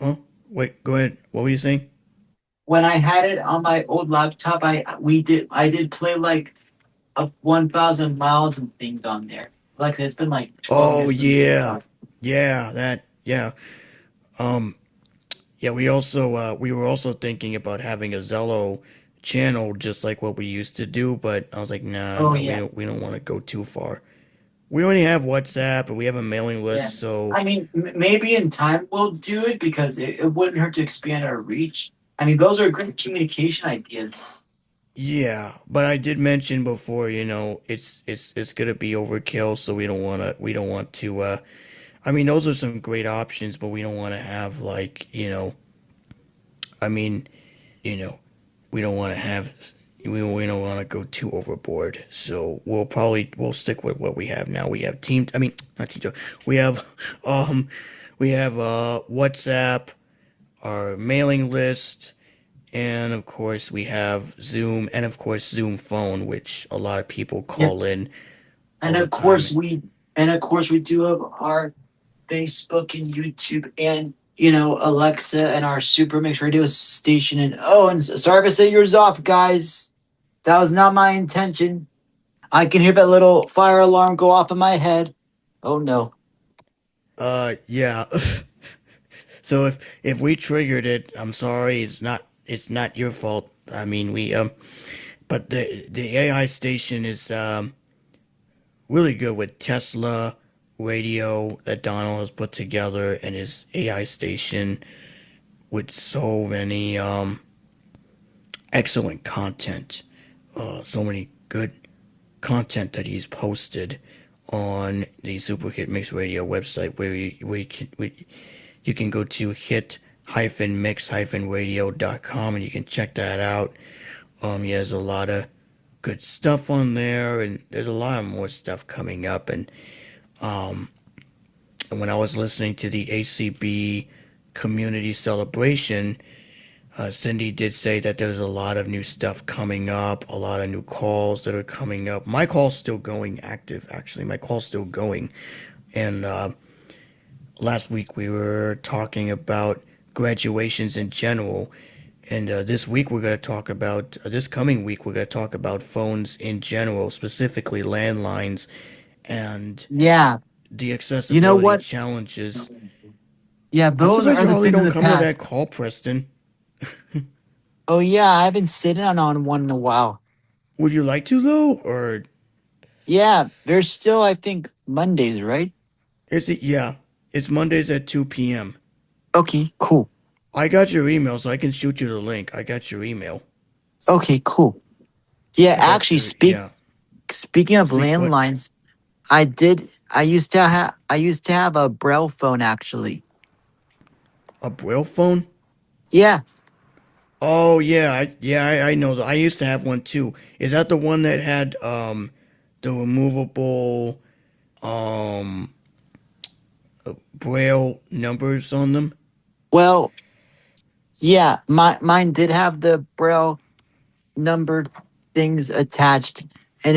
oh wait, go ahead. What were you saying? when I had it on my old laptop, I did play like 1,000 miles and things on there. Like I said, it's been like 12 Oh years since. yeah. Yeah, that yeah. Um yeah, we were also thinking about having a Zello channel just like what we used to do, but I was like, nah, Oh no, yeah, we don't want to go too far. We already have WhatsApp and we have a mailing yeah. list, so I mean, maybe in time we'll do it because it wouldn't hurt to expand our reach. I mean, those are great communication ideas. yeah. But I did mention before, it's gonna be overkill, so we don't want to I mean those are some great options, but we don't want to have like, I mean, you know, we don't want to have we don't want to go too overboard. So we'll stick with what we have now. We have team. I mean, not team. We have um we have WhatsApp, our mailing list, and of course we have Zoom, and of course Zoom phone, which a lot of people Yep. call in all And the of time. course we do have our Facebook and YouTube and Alexa and our Super Mix radio station. And oh, and sorry if I set yours off, guys. That was not my intention. I can hear that little fire alarm go off in my head. Oh no. Yeah. So if we triggered it, I'm sorry. It's not your fault. I mean, but the AI station is really good with Tesla radio that Donald has put together and his AI station with so many excellent content, so many good content that he's posted on the Super Hit Mix Radio website, you can go to hit-mix-radio.com and you can check that out. He has a lot of good stuff on there, and there's a lot of more stuff coming up. And when I was listening to the ACB community celebration, Cindy did say that there's a lot of new stuff coming up, a lot of new calls that are coming up. My call's still going active, actually. My call's still going. And last week we were talking about graduations in general. And this coming week, we're going to talk about phones in general, specifically landlines and Yeah. the You know accessibility what? challenges. Yeah, I'm those surprised are you the hardly things of don't the come to that past. call, Preston. Oh yeah, I haven't sitting on one in a while. Would you like to, though? Or Yeah, there's still I think Mondays, right? is it? Yeah, it's Mondays at 2 p.m. Okay, cool. I got your email, so I can shoot you the link. I got your email. Okay, cool. Yeah, I got actually your, yeah. speaking of Speak what? landlines, I used to have a Braille phone actually. A Braille phone? Yeah. Oh, yeah. I know. I used to have one, too. Is that the one that had, the removable, um, Braille numbers on them? Well, yeah, mine did have the Braille numbered things attached, and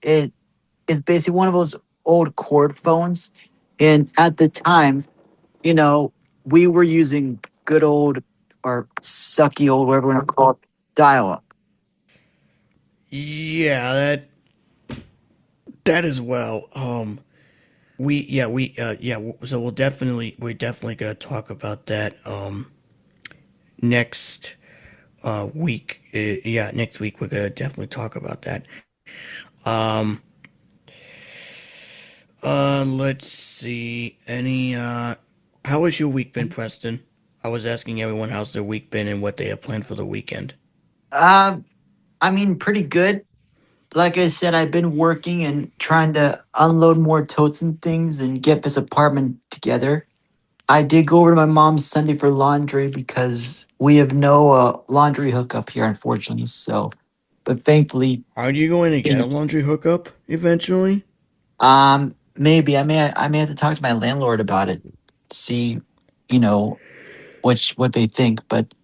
it is basically one of those old cord phones. And at the time, you know, we were using good old or sucky old, whatever you want to call it, dial up. Yeah, that as well. So we're definitely gonna talk about that. next week. Next week we're gonna definitely talk about that. Um, let's see. How has your week been, Preston? I was asking everyone how's their week been and what they have planned for the weekend. Uh, I mean, pretty good. Like I said, I've been working and trying to unload more totes and things and get this apartment together. I did go over to my mom's Sunday for laundry because we have no laundry hookup here, unfortunately. So, but thankfully, Aren't you going to get a laundry hookup eventually? maybe I may have to talk to my landlord about it. See, you know, what they think. But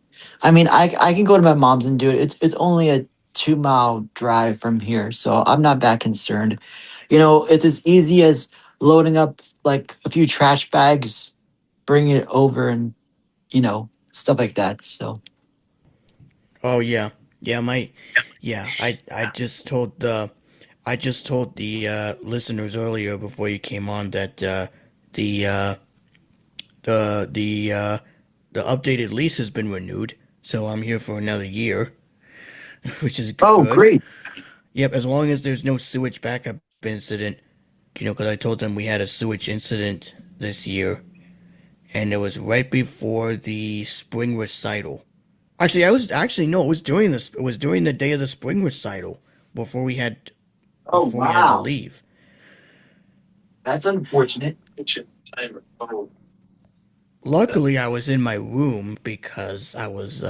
I mean, I can go to my mom's and do it. It's only a 2 mile drive from here, so I'm not that concerned. It's as easy as loading up like a few trash bags, bringing it over, and stuff like that. So Oh yeah, yeah. I just told the listeners earlier before you came on that the uh, the the updated lease has been renewed, so I'm here for another year, which is oh good. great. Yep, as long as there's no sewage backup incident, because I told them we had a sewage incident this year, and it was right before the spring recital. Actually, no, it was during this. It was during the day of the spring recital before we had Oh before we had to wow, leave. that's unfortunate. Luckily, I was in my room because I was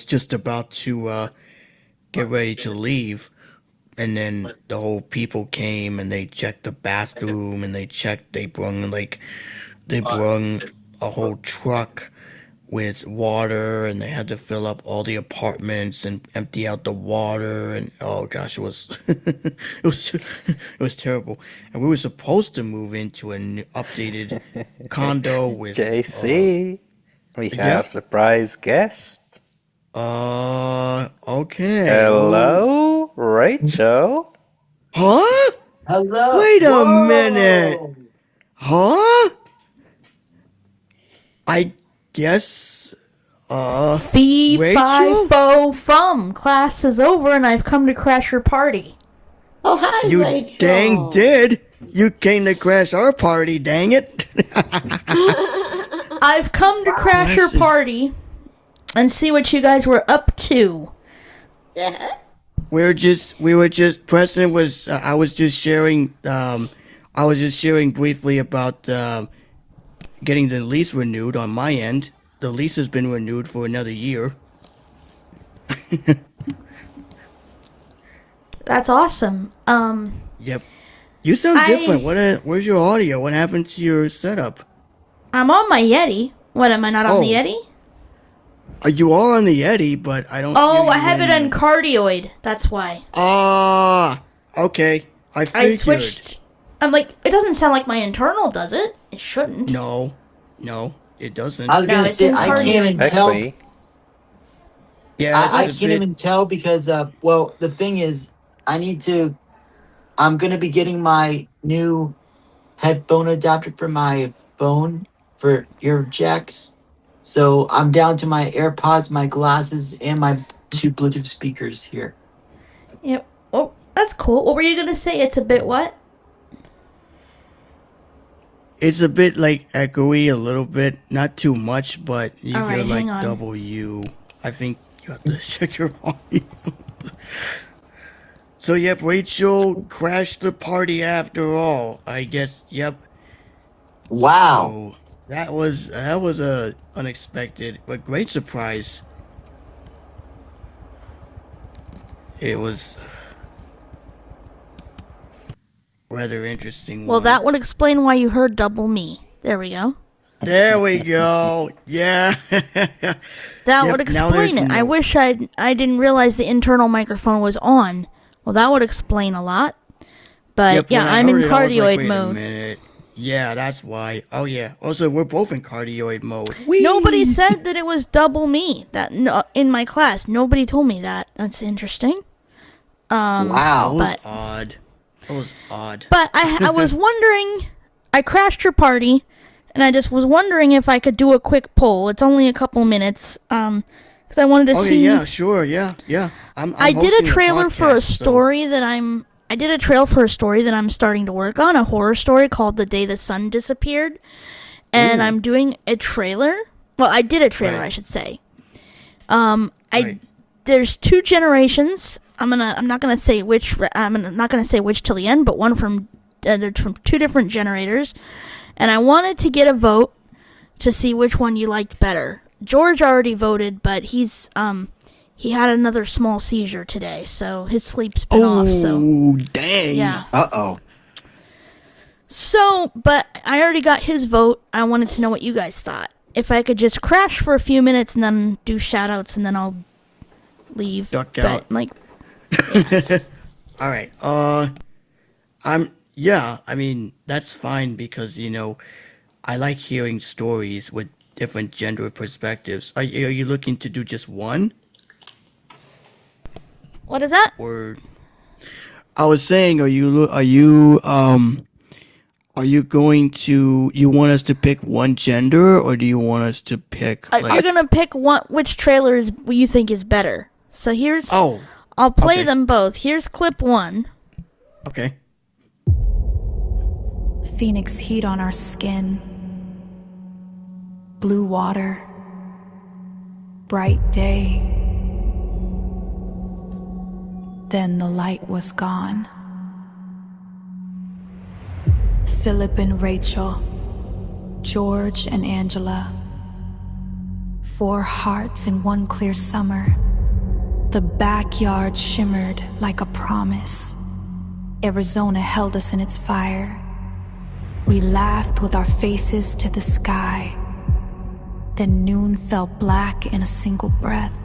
just about to get ready to leave, and then the whole people came and they checked the bathroom and they brung a whole truck with water, and they had to fill up all the apartments and empty out the water, and oh gosh, it was it was terrible. And we were supposed to move into an updated condo with JC, we have yep. surprise guest. Okay. Hello, Rachel. Huh? Hello. Wait a minute. Whoa. Huh? I guess Fee, fi, Rachel? fo, fum. Class is over and I've come to crash your party. Oh, hi, You Rachel. dang did. You came to crash our party, dang it. I've come to crash your This is- party and see what you guys were up to. Yeah. Preston was, I was just sharing briefly about getting the lease renewed on my end. The lease has been renewed for another year. That's awesome. Yep. You sound I- different. Where's your audio? What happened to your setup? I'm on my Yeti. What, am I not on the Oh. Yeti? You are on the Yeti, but I don't. Oh, hear I you have it in- on cardioid. That's why. Ah, okay. I figured. I switched. I'm like, it doesn't sound like my internal, does it? It shouldn't. No, it doesn't. I was No, gonna it's say in I can't cardio. even tell. Actually, Yeah, I it's a can't bit- even tell because well, the thing is, I'm gonna be getting my new headphone adapter for my phone for ear jacks. So I'm down to my AirPods, my glasses, and my two Bluetooth speakers here. Yep. Oh, that's cool. What were you gonna say? It's a bit what? It's a bit like echoey, a little bit, not too much, but you All hear right, like hang on. W. I think you have to check your audio. So yep, Rachel crashed the party after all. I guess. Yep. Wow. So that was a unexpected but great surprise. It was rather interesting. Well, one. that would explain why you heard double me. There we go. There we go. Yeah. That Yep, would now there's explain it. I no- wish I didn't realize the internal microphone was on. Well, that would explain a lot. But Yep, yeah, when I I'm in heard it, I was like, cardioid wait a mode. minute. Yeah, that's why. Oh yeah. Also, we're both in cardioid mode. Whee! Nobody said that it was double me. That no, in my class, nobody told me that. That's interesting. That Wow. was but- odd. That was odd. But I was wondering. I crashed your party, and I just was wondering if I could do a quick poll. It's only a couple minutes, because I wanted to Okay, see. yeah, sure, yeah. I did hosting a trailer for a podcast, so- story that I did a trail for a story that I'm starting to work on, a horror story called The Day the Sun Disappeared. And I'm doing a trailer. Well, I did a trailer, Right. I should say. Right. There's 2 generations. I'm not gonna say which till the end, but one from they're from 2 different generators, and I wanted to get a vote to see which one you liked better. George already voted, but he had another small seizure today, so his sleep's been off. So Oh, dang. yeah. Uh-oh. So, but I already got his vote. I wanted to know what you guys thought. If I could just crash for a few minutes and then do shout-outs and then I'll leave. Duck out. But, like, All right. I mean, that's fine because, I like hearing stories with different gender perspectives. Are you looking to do just one? what is that? Or I was saying, are you going to, you want us to pick one gender, or do you want us to pick, You're gonna pick which trailer you think is better. So here's... Oh, I'll play okay. them both. Here's clip 1. okay. Phoenix heat on our skin, blue water, bright day. Then the light was gone. Philip and Rachel, George and Angela, 4 hearts in one clear summer. The backyard shimmered like a promise. Arizona held us in its fire. We laughed with our faces to the sky. Then noon fell black in a single breath.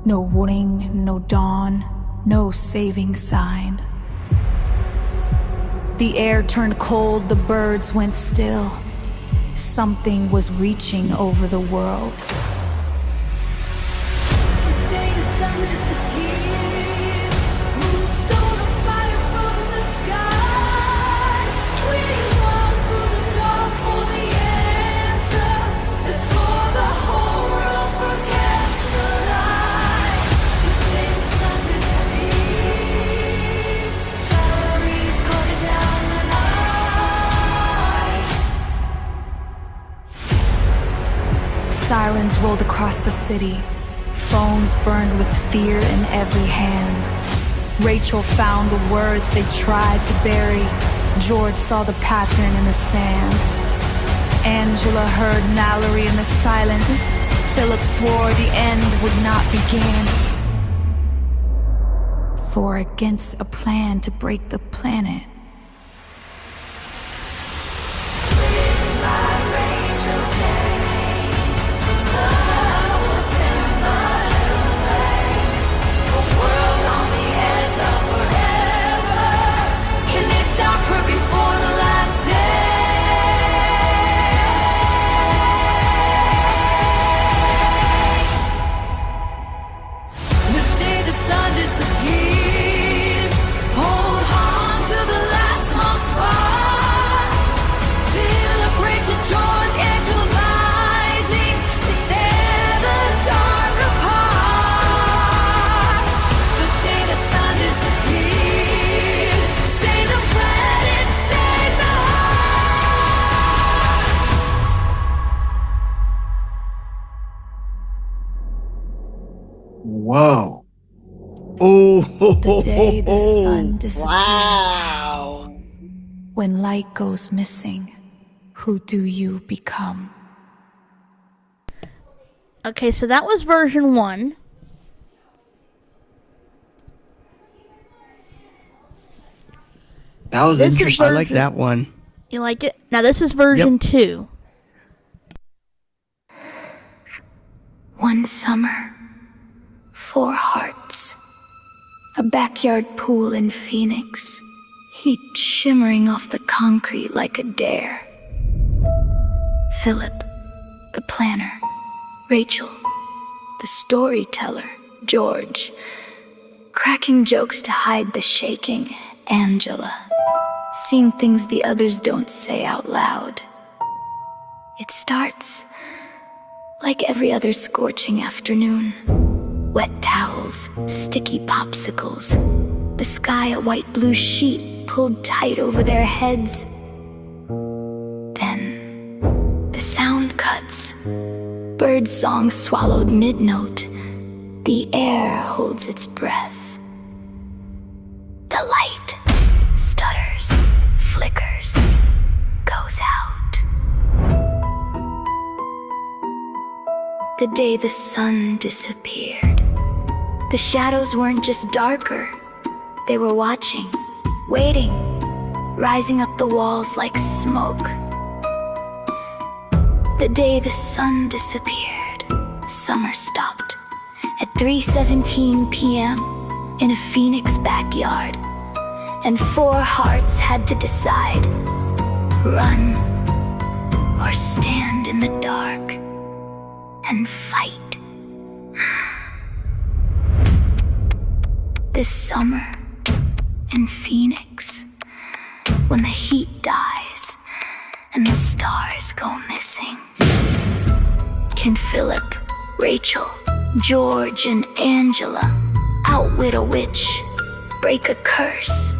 No ring, no dawn, no saving sign. The air turned cold, the birds went still. Something was reaching over the world. The day the sun disappeared, who stole the fire from the sky? We walked through the dark for the answer, before the whole world forgets the light. The day the sun disappeared, batteries going down the night. Sirens rolled across the city. Phones burned with fear in every hand. Rachel found the words they tried to bury. George saw the pattern in the sand. Angela heard Mallory in the silence. Philip swore the end would not begin. For against a plan to break the planet. Disappeared. Hold on to the last small spark. Philip, Rachel, George, Angela rising to tear the dark apart. The day the sun disappeared, save the planet, save the heart. Whoa. Oh, The day the sun disappeared. Wow. When light goes missing, who do you become? Okay, so that was version 1. That was This is interesting. I like that one. You like it? Now this is version 2. One summer, 4 hearts. A backyard pool in Phoenix, heat shimmering off the concrete like a dare. Philip, the planner. Rachel, the storyteller. George, cracking jokes to hide the shaking. Angela, seeing things the others don't say out loud. It starts like every other scorching afternoon. Wet towels, sticky popsicles, the sky a white-blue sheet pulled tight over their heads. Then the sound cuts. Bird song swallowed mid-note. The air holds its breath. The light stutters, flickers, goes out. The day the sun disappeared, the shadows weren't just darker. They were watching, waiting, rising up the walls like smoke. The day the sun disappeared, summer stopped at 3:17 p.m. in a Phoenix backyard, and 4 hearts had to decide, run or stand in the dark and fight. This summer in Phoenix, when the heat dies and the stars go missing, can Philip, Rachel, George, and Angela outwit a witch, break a curse,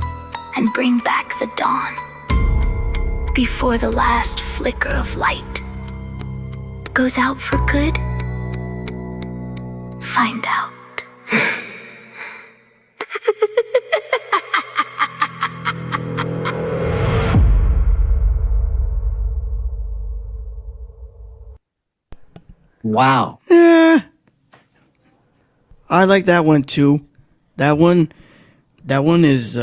and bring back the dawn before the last flicker of light goes out for good? Find out. Wow. I like that one too. That one is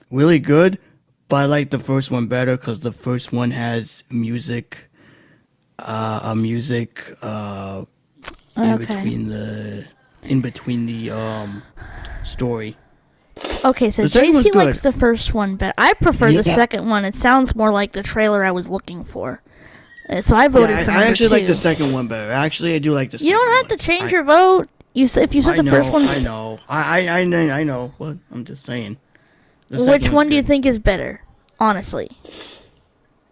really good, but I like the first one better because the first one has music, in between the story. Okay, so The second one's JC good. likes the first one, but I prefer the second one. It sounds more like the trailer I was looking for. So I voted for number I actually 2. like the second one better. Actually, I do like the second You don't have one. to change your vote. If you said the first one. I know. I know. But I'm just saying. Which one do you think is better? Honestly.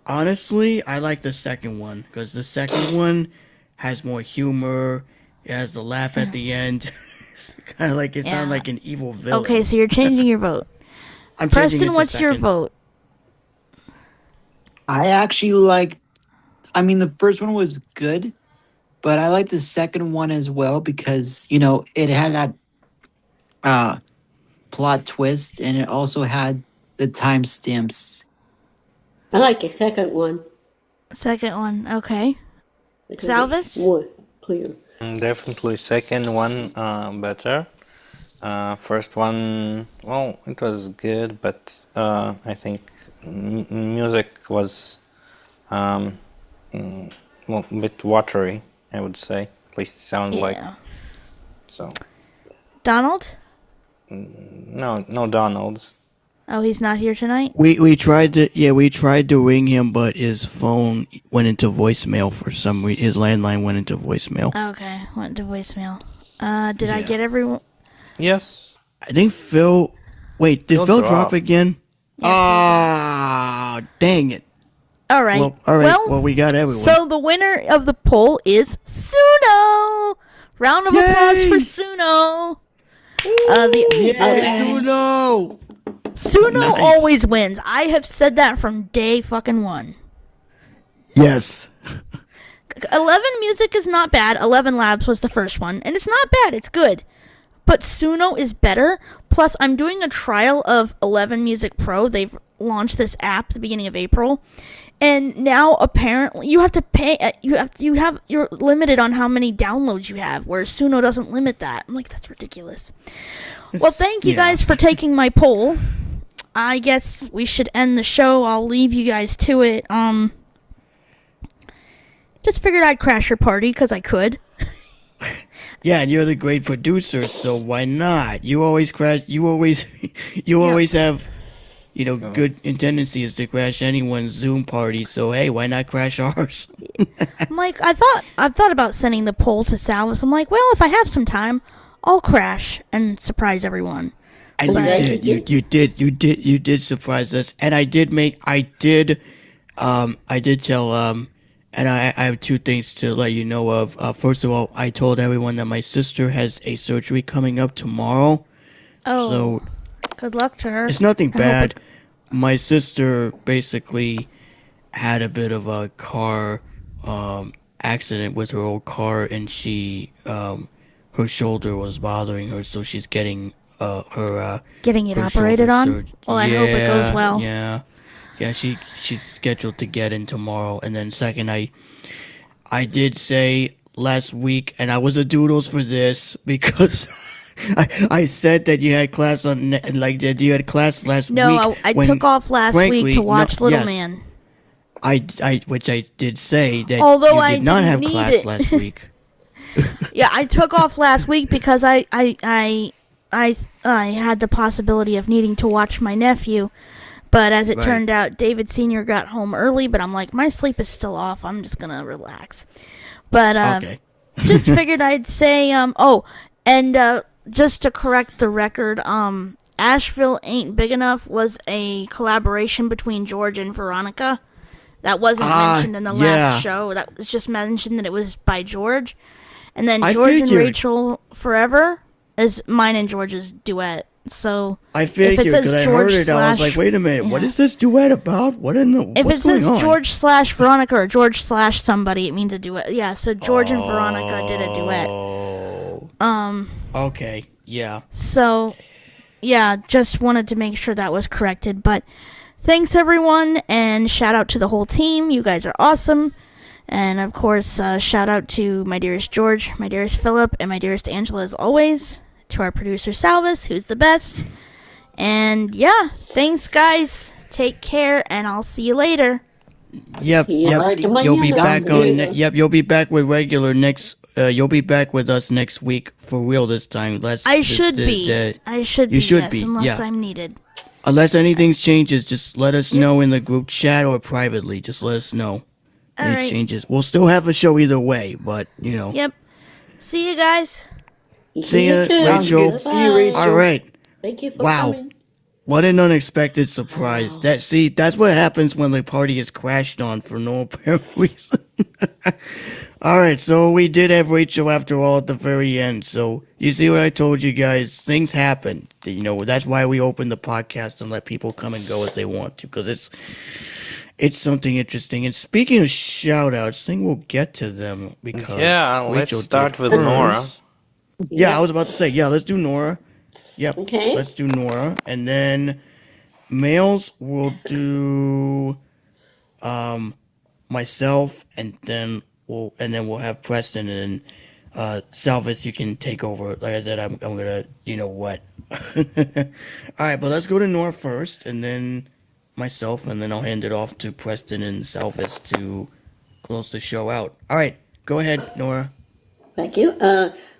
Honestly, I like the second one because the second one has more humor. It has the laugh at the end. It's kind of like it sounds like an evil villain. Okay, so you're changing your vote. I'm changing Preston, it to what's your second. vote? I actually like. I mean, the first one was good, but I like the second one as well because it had that plot twist, and it also had the timestamps. I like the second one. Second one, okay. Because Salvis? it's more clear. Definitely second one better. First one, well, it was good, but I think music was a bit watery, I would say. At least it sounds like. So. Donald? No Donald. Oh, he's not here tonight? We tried to ring him, but his phone went into voicemail for some reason. His landline went into voicemail. Okay, went to voicemail. Did I get everyone? Yes. I think Phil. Wait, did Phil drop again? Yeah, dang it! All right. Well, all right. Well, we got everyone. So the winner of the poll is Suno. Round of applause for Suno. Suno. Suno Nice. always wins. I have said that from day fucking one. Yes. 11 Music is not bad. 11 Labs was the first one, and it's not bad. It's good. But Suno is better. Plus, I'm doing a trial of 11 Music Pro. They've launched this app at the beginning of April, and now apparently you have to pay. You're limited on how many downloads you have, whereas Suno doesn't limit that. I'm like, that's ridiculous. Well, thank you guys for taking my poll. I guess we should end the show. I'll leave you guys to it. Just figured I'd crash your party because I could. Yeah, and you're the great producer, so why not? You always crash. You always have, good tendencies to crash anyone's Zoom party. So hey, why not crash ours? I'm like, I've thought about sending the poll to Salvis. I'm like, well, if I have some time, I'll crash and surprise everyone. And you But did, you did surprise us. And I did tell, and I have two things to let you know of. First of all, I told everyone that my sister has a surgery coming up tomorrow. Oh, So good luck to her. it's nothing I hope bad. My sister basically had a bit of a car accident with her old car, and her shoulder was bothering her, so she's getting getting it her operated shoulder on. surgery. Well, I hope it goes well. Yeah. She's scheduled to get in tomorrow, and then second, I did say last week, and I was a doodles for this because. I said that you had class that you had class last week. No, I took off last week to watch Little Man. Which I did say that Although you I did not didn't have need class it. last week. Yeah, I took off last week because I had the possibility of needing to watch my nephew. But as it Right. turned out, David Sr. got home early, but I'm like, my sleep is still off. I'm just going to relax. But Okay. just figured I'd say, just to correct the record, Asheville Ain't Big Enough was a collaboration between George and Veronica. That wasn't mentioned in the last show. That was just mentioned that it was by George. And then I George and figured. Rachel Forever is mine and George's duet. So I if figured it says because I George heard it. I was slash- like, wait a minute, what yeah. is this duet about? If What's it going says on? George slash Veronica or George slash somebody, it means a duet. Yeah, so George and Veronica did a duet. Okay. Yeah. So, yeah, just wanted to make sure that was corrected. But thanks, everyone, and shout out to the whole team. You guys are awesome. And, of course, shout out to my dearest George, my dearest Philip, and my dearest Angela, as always. To our producer, Salvis, who's the best. And, yeah, thanks, guys. Take care, and I'll see you later. Yep. right, You'll be back good. on. You'll be back with regular next. You'll be back with us next week for real this time. I should be. You should yes, be, unless yeah. I'm needed. Unless anything changes, just let us know in the group chat or privately. Just let us know. All Any right. changes. We'll still have a show either way, but Yep. See you guys. See ya, too. Rachel. See you, Rachel. All right. Thank you for Wow. coming. What an unexpected surprise. That's what happens when the party is crashed on for no apparent reason. All right, so we did have Rachel after all at the very end. So you see what I told you guys? Things happen. That's why we open the podcast and let people come and go as they want to, because it's something interesting. And speaking of shout outs, I think we'll get to them because Rachel let's start did with hers. Nora. Yeah, I was about to say, let's do Nora. Yep. Okay. Let's do Nora. And then males will do myself, and then we'll have Preston, and Salvis, you can take over. Like I said, I'm gonna what. Alright, but let's go to Nora first, and then myself, and then I'll hand it off to Preston and Salvis to close the show out. Alright, go ahead, Nora. Thank you.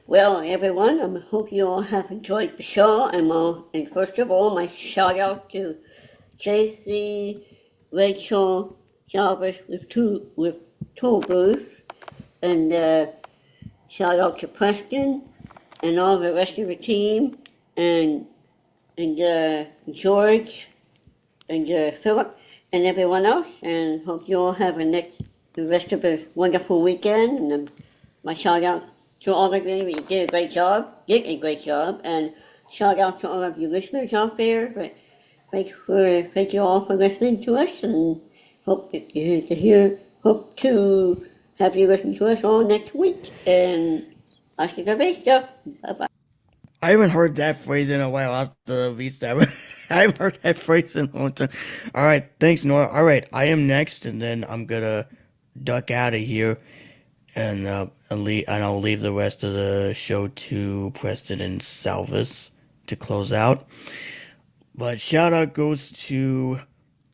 Well, everyone, I hope you all have enjoyed the show. And first of all, my shout out to JC, Rachel, Salvis with two booths, and shout out to Preston and all the rest of the team, and George and Philip and everyone else. And hope you all have the rest of a wonderful weekend. And my shout out to all of you. You did a great job. And shout out to all of you listeners out there. But thank you all for listening to us, and hope to have you listen to us all next week. And hasta la vista. Bye bye. I haven't heard that phrase in a while. Hasta la vista. I haven't heard that phrase in a long time. All right, thanks, Nora. All right, I am next, and then I'm gonna duck out of here, and I'll leave the rest of the show to Preston and Salvis to close out. But shout out goes to,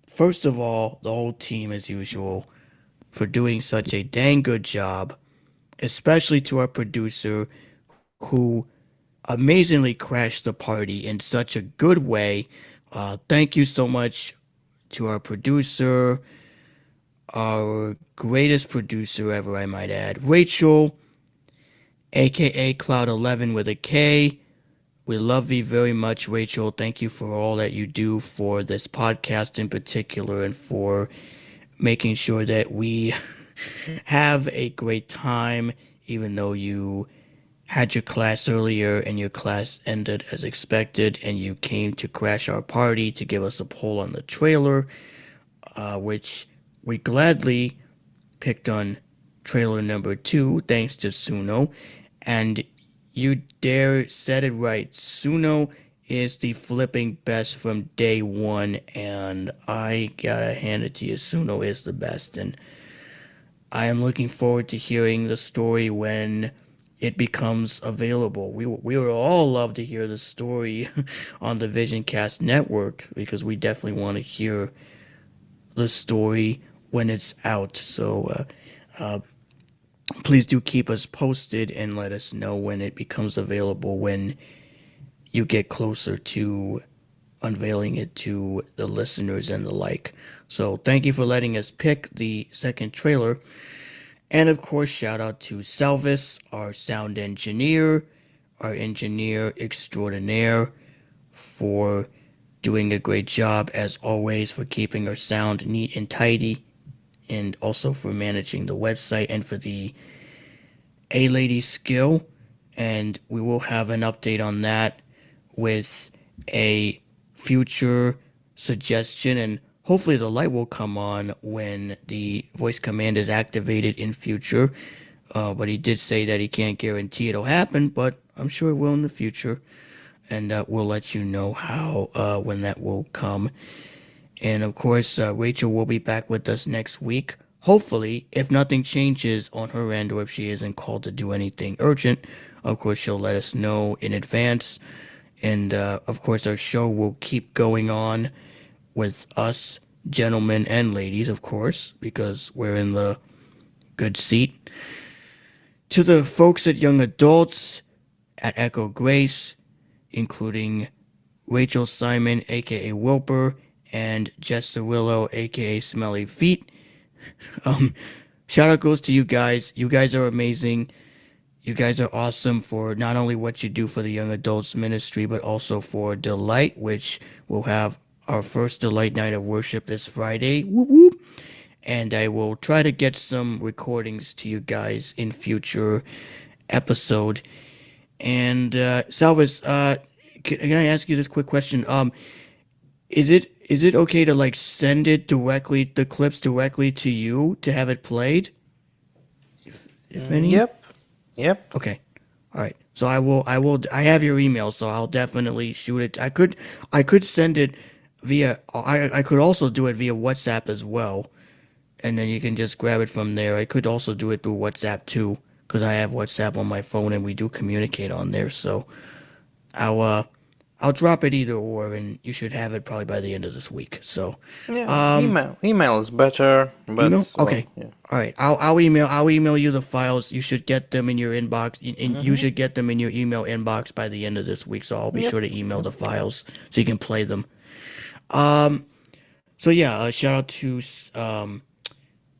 first of all, the whole team as usual for doing such a dang good job, especially to our producer who amazingly crashed the party in such a good way. Thank you so much to our producer, our greatest producer ever, I might add, Rachel, aka Cloud11 with a K, We love you very much, Rachel. Thank you for all that you do for this podcast in particular and for making sure that we have a great time, even though you had your class earlier and your class ended as expected, and you came to crash our party to give us a poll on the trailer, which we gladly picked on trailer number 2, thanks to Suno. And you dare said it right. Suno is the flipping best from day one, and I gotta hand it to you. Suno is the best, and I am looking forward to hearing the story when it becomes available. We would all love to hear the story on the VisionCast network because we definitely want to hear the story when it's out. So please do keep us posted and let us know when it becomes available when you get closer to unveiling it to the listeners and the like. So thank you for letting us pick the second trailer. And of course, shout out to Salvis, our sound engineer, our engineer extraordinaire, for doing a great job as always, for keeping our sound neat and tidy, and also for managing the website and for the A-Lady skill. And we will have an update on that with a future suggestion, and hopefully the light will come on when the voice command is activated in future. But he did say that he can't guarantee it'll happen, but I'm sure it will in the future. And we'll let you know how when that will come. And of course, Rachel will be back with us next week. Hopefully, if nothing changes on her end or if she isn't called to do anything urgent, of course, she'll let us know in advance. And of course, our show will keep going on with us, gentlemen and ladies, of course, because we're in the good seat. To the folks at Young Adults at Echo Grace, including Rachel Simon, aka Wilper, and Jess Cirillo, aka Smelly Feet. Shout out goes to you guys. You guys are amazing. You guys are awesome for not only what you do for the Young Adults Ministry, but also for Delight, which will have our first Delight Night of Worship this Friday. Whoop whoop. And I will try to get some recordings to you guys in future episode. And Salvis, can I ask you this quick question? Is it okay to like send it directly, the clips directly to you to have it played? If any? Yep. Okay. All right. So I have your email, so I'll definitely shoot it. I could send it via, I could also do it via WhatsApp as well. And then you can just grab it from there. I could also do it through WhatsApp too, because I have WhatsApp on my phone and we do communicate on there. So I'll drop it either or, and you should have it probably by the end of this week. So Email is better, but email? Okay. yeah. All right. I'll email you the files. You should get them in your inbox. You should get them in your email inbox by the end of this week. So I'll be sure to email the files so you can play them. So yeah, shout out to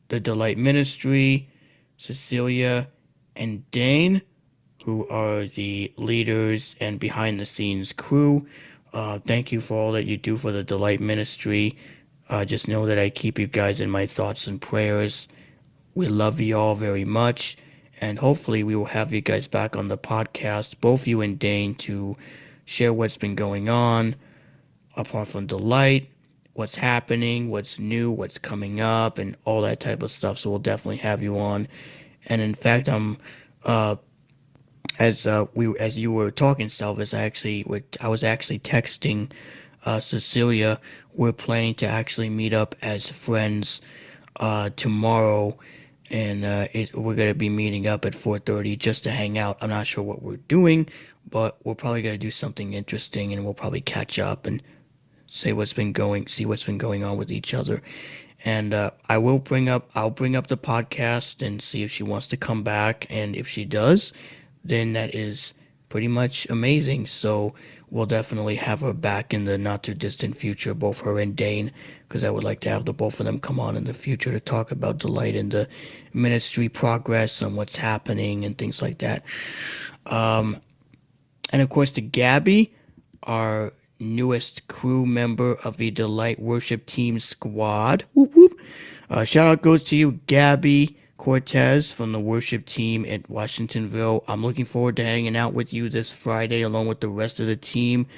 the Delight Ministry, Cecilia, and Dane, who are the leaders and behind the scenes crew. Thank you for all that you do for the Delight Ministry. Just know that I keep you guys in my thoughts and prayers. We love you all very much. And hopefully we will have you guys back on the podcast, both you and Dane, to share what's been going on, apart from Delight, what's happening, what's new, what's coming up, and all that type of stuff. So we'll definitely have you on. And in fact, as you were talking, Salvis, I was actually texting Cecilia. We're planning to actually meet up as friends tomorrow, and we're gonna be meeting up at 4:30 just to hang out. I'm not sure what we're doing, but we're probably gonna do something interesting, and we'll probably catch up and see what's been going on with each other. And I'll bring up the podcast and see if she wants to come back, and if she does, then that is pretty much amazing. So we'll definitely have her back in the not too distant future, both her and Dane, because I would like to have the both of them come on in the future to talk about Delight and the ministry progress and what's happening and things like that. And of course to Gabby, our newest crew member of the Delight Worship Team squad. Whoop whoop. Shout out goes to you, Gabby Cortez from the worship team at Washingtonville. I'm looking forward to hanging out with you this Friday along with the rest of the team,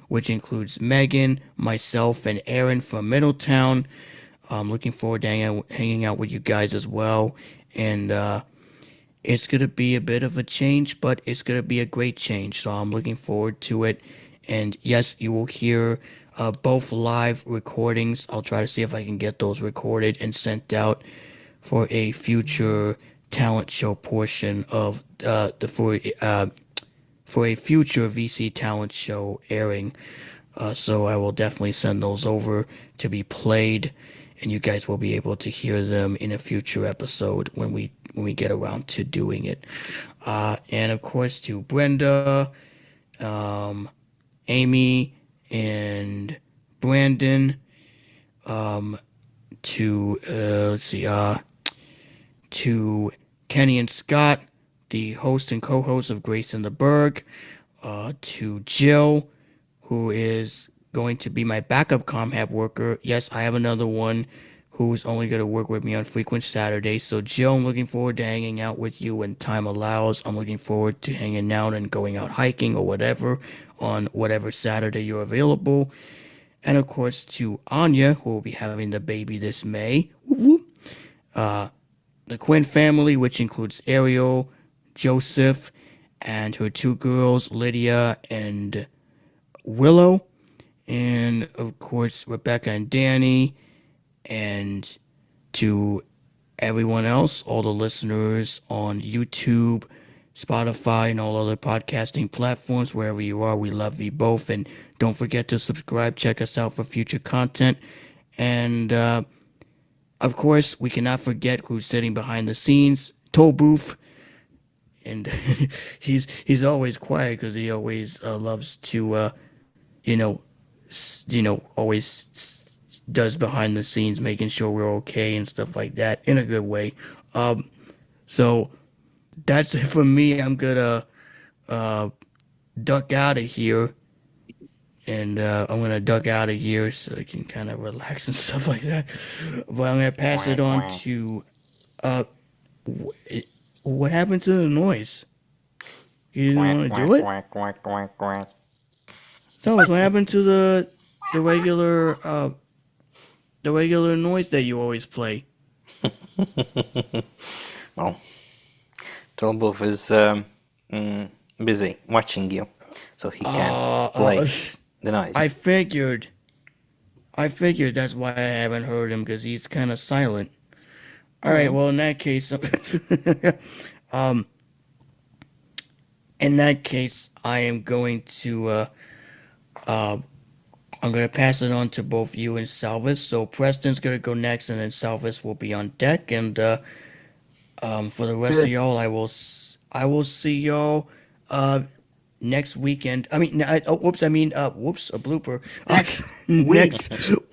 which includes Megan, myself, and Aaron from Middletown. I'm looking forward to hanging out with you guys as well. And it's going to be a bit of a change, but it's going to be a great change. So I'm looking forward to it. And yes, you will hear both live recordings. I'll try to see if I can get those recorded and sent out for a future talent show portion of for a future VC talent show airing. So I will definitely send those over to be played, and you guys will be able to hear them in a future episode when we get around to doing it. And of course to Brenda, Amy, and Brandon. To let's see, to Kenny and Scott, the host and co-host of Grace and the Berg. To Jill, who is going to be my backup ComHab worker. Yes, I have another one who's only going to work with me on frequent Saturdays. So Jill, I'm looking forward to hanging out with you when time allows. I'm looking forward to hanging out and going out hiking or whatever on whatever Saturday you're available. And of course to Anya, who will be having the baby this May. Whoop, whoop. The Quinn family, which includes Ariel, Joseph, and her two girls, Lydia and Willow. And of course, Rebecca and Danny. And to everyone else, all the listeners on YouTube, Spotify, and all other podcasting platforms, wherever you are, we love you both. And don't forget to subscribe, check us out for future content. And of course, we cannot forget who's sitting behind the scenes, Toll Booth. And he's always quiet because he always loves to, always does behind the scenes, making sure we're okay and stuff like that in a good way. So that's it for me. I'm gonna duck out of here, and I'm gonna duck out of here so I can kind of relax and stuff like that. But I'm gonna pass it on to what happened to the noise? You didn't want to do it? Salvis, what happened to the regular noise that you always play? Well, Tolbov is busy watching you, so he can't play the noise. I figured that's why I haven't heard him, because he's kind of silent. All right, well, in that case, I am going to I'm going to pass it on to both you and Salvis. So Preston's going to go next, and then Salvis will be on deck. And for the rest of y'all, I will see y'all next weekend. I mean, a blooper. Next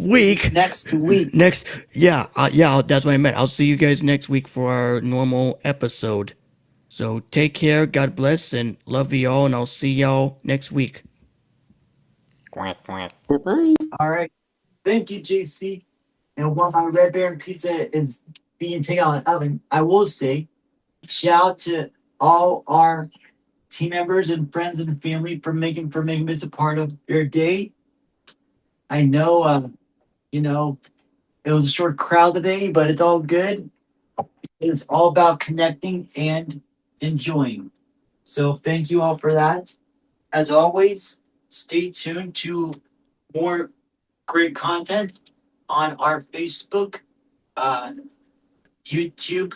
week. That's what I meant. I'll see you guys next week for our normal episode. So take care, God bless, and love y'all, and I'll see y'all next week. Bye-bye. All right. Thank you, JC. And while my Red Baron pizza is being taken out of the oven, I will say shout out to all our team members and friends and family for making this a part of your day. I know, it was a short crowd today, but it's all good. It's all about connecting and enjoying. So thank you all for that. As always, stay tuned to more great content on our Facebook, YouTube,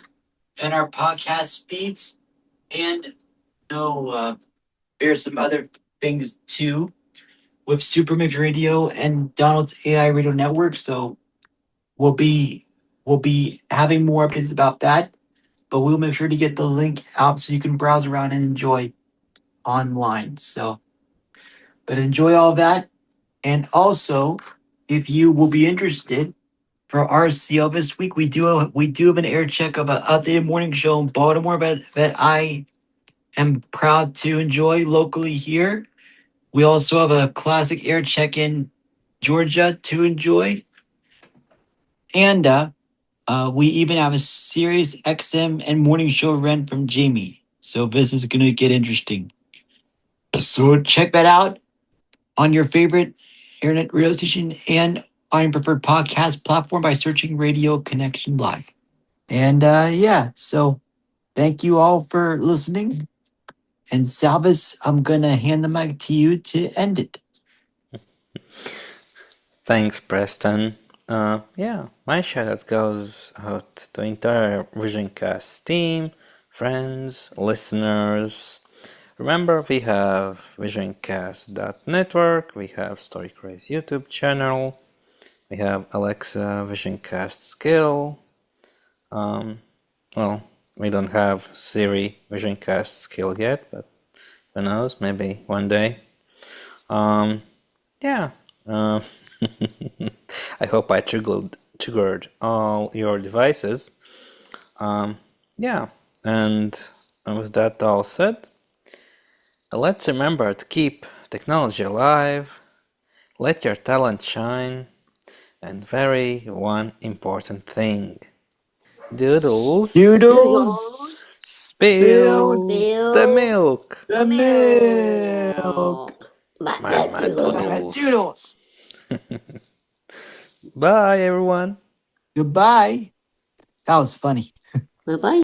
and our podcast feeds. And there's some other things too with Supermix Radio and Donald's AI Radio Network. So we'll be having more updates about that. But we'll make sure to get the link out so you can browse around and enjoy online. So, but enjoy all that. And also, if you will be interested for our Salvis week, we do have an air check of an updated morning show in Baltimore that I am proud to enjoy locally here. We also have a classic air check in Georgia to enjoy. And we even have a Sirius XM and morning show rent from Jamie. So this is going to get interesting. So check that out on your favorite internet radio station and on your preferred podcast platform by searching Radio Connection Live. And so thank you all for listening. And Salvis, I'm going to hand the mic to you to end it. Thanks, Preston. My shout-out goes out to the entire VisionCast team, friends, listeners. Remember, we have VisionCast.network, we have Storycraze YouTube channel, we have Alexa VisionCast skill. We don't have Siri VisionCast skill yet, but who knows, maybe one day. I hope I triggered all your devices. And with that all said, let's remember to keep technology alive, let your talent shine, and one important thing. Doodles. Doodles. Spill the milk. The milk. My doodles. Doodles. Bye, everyone. Goodbye. That was funny. Bye-bye.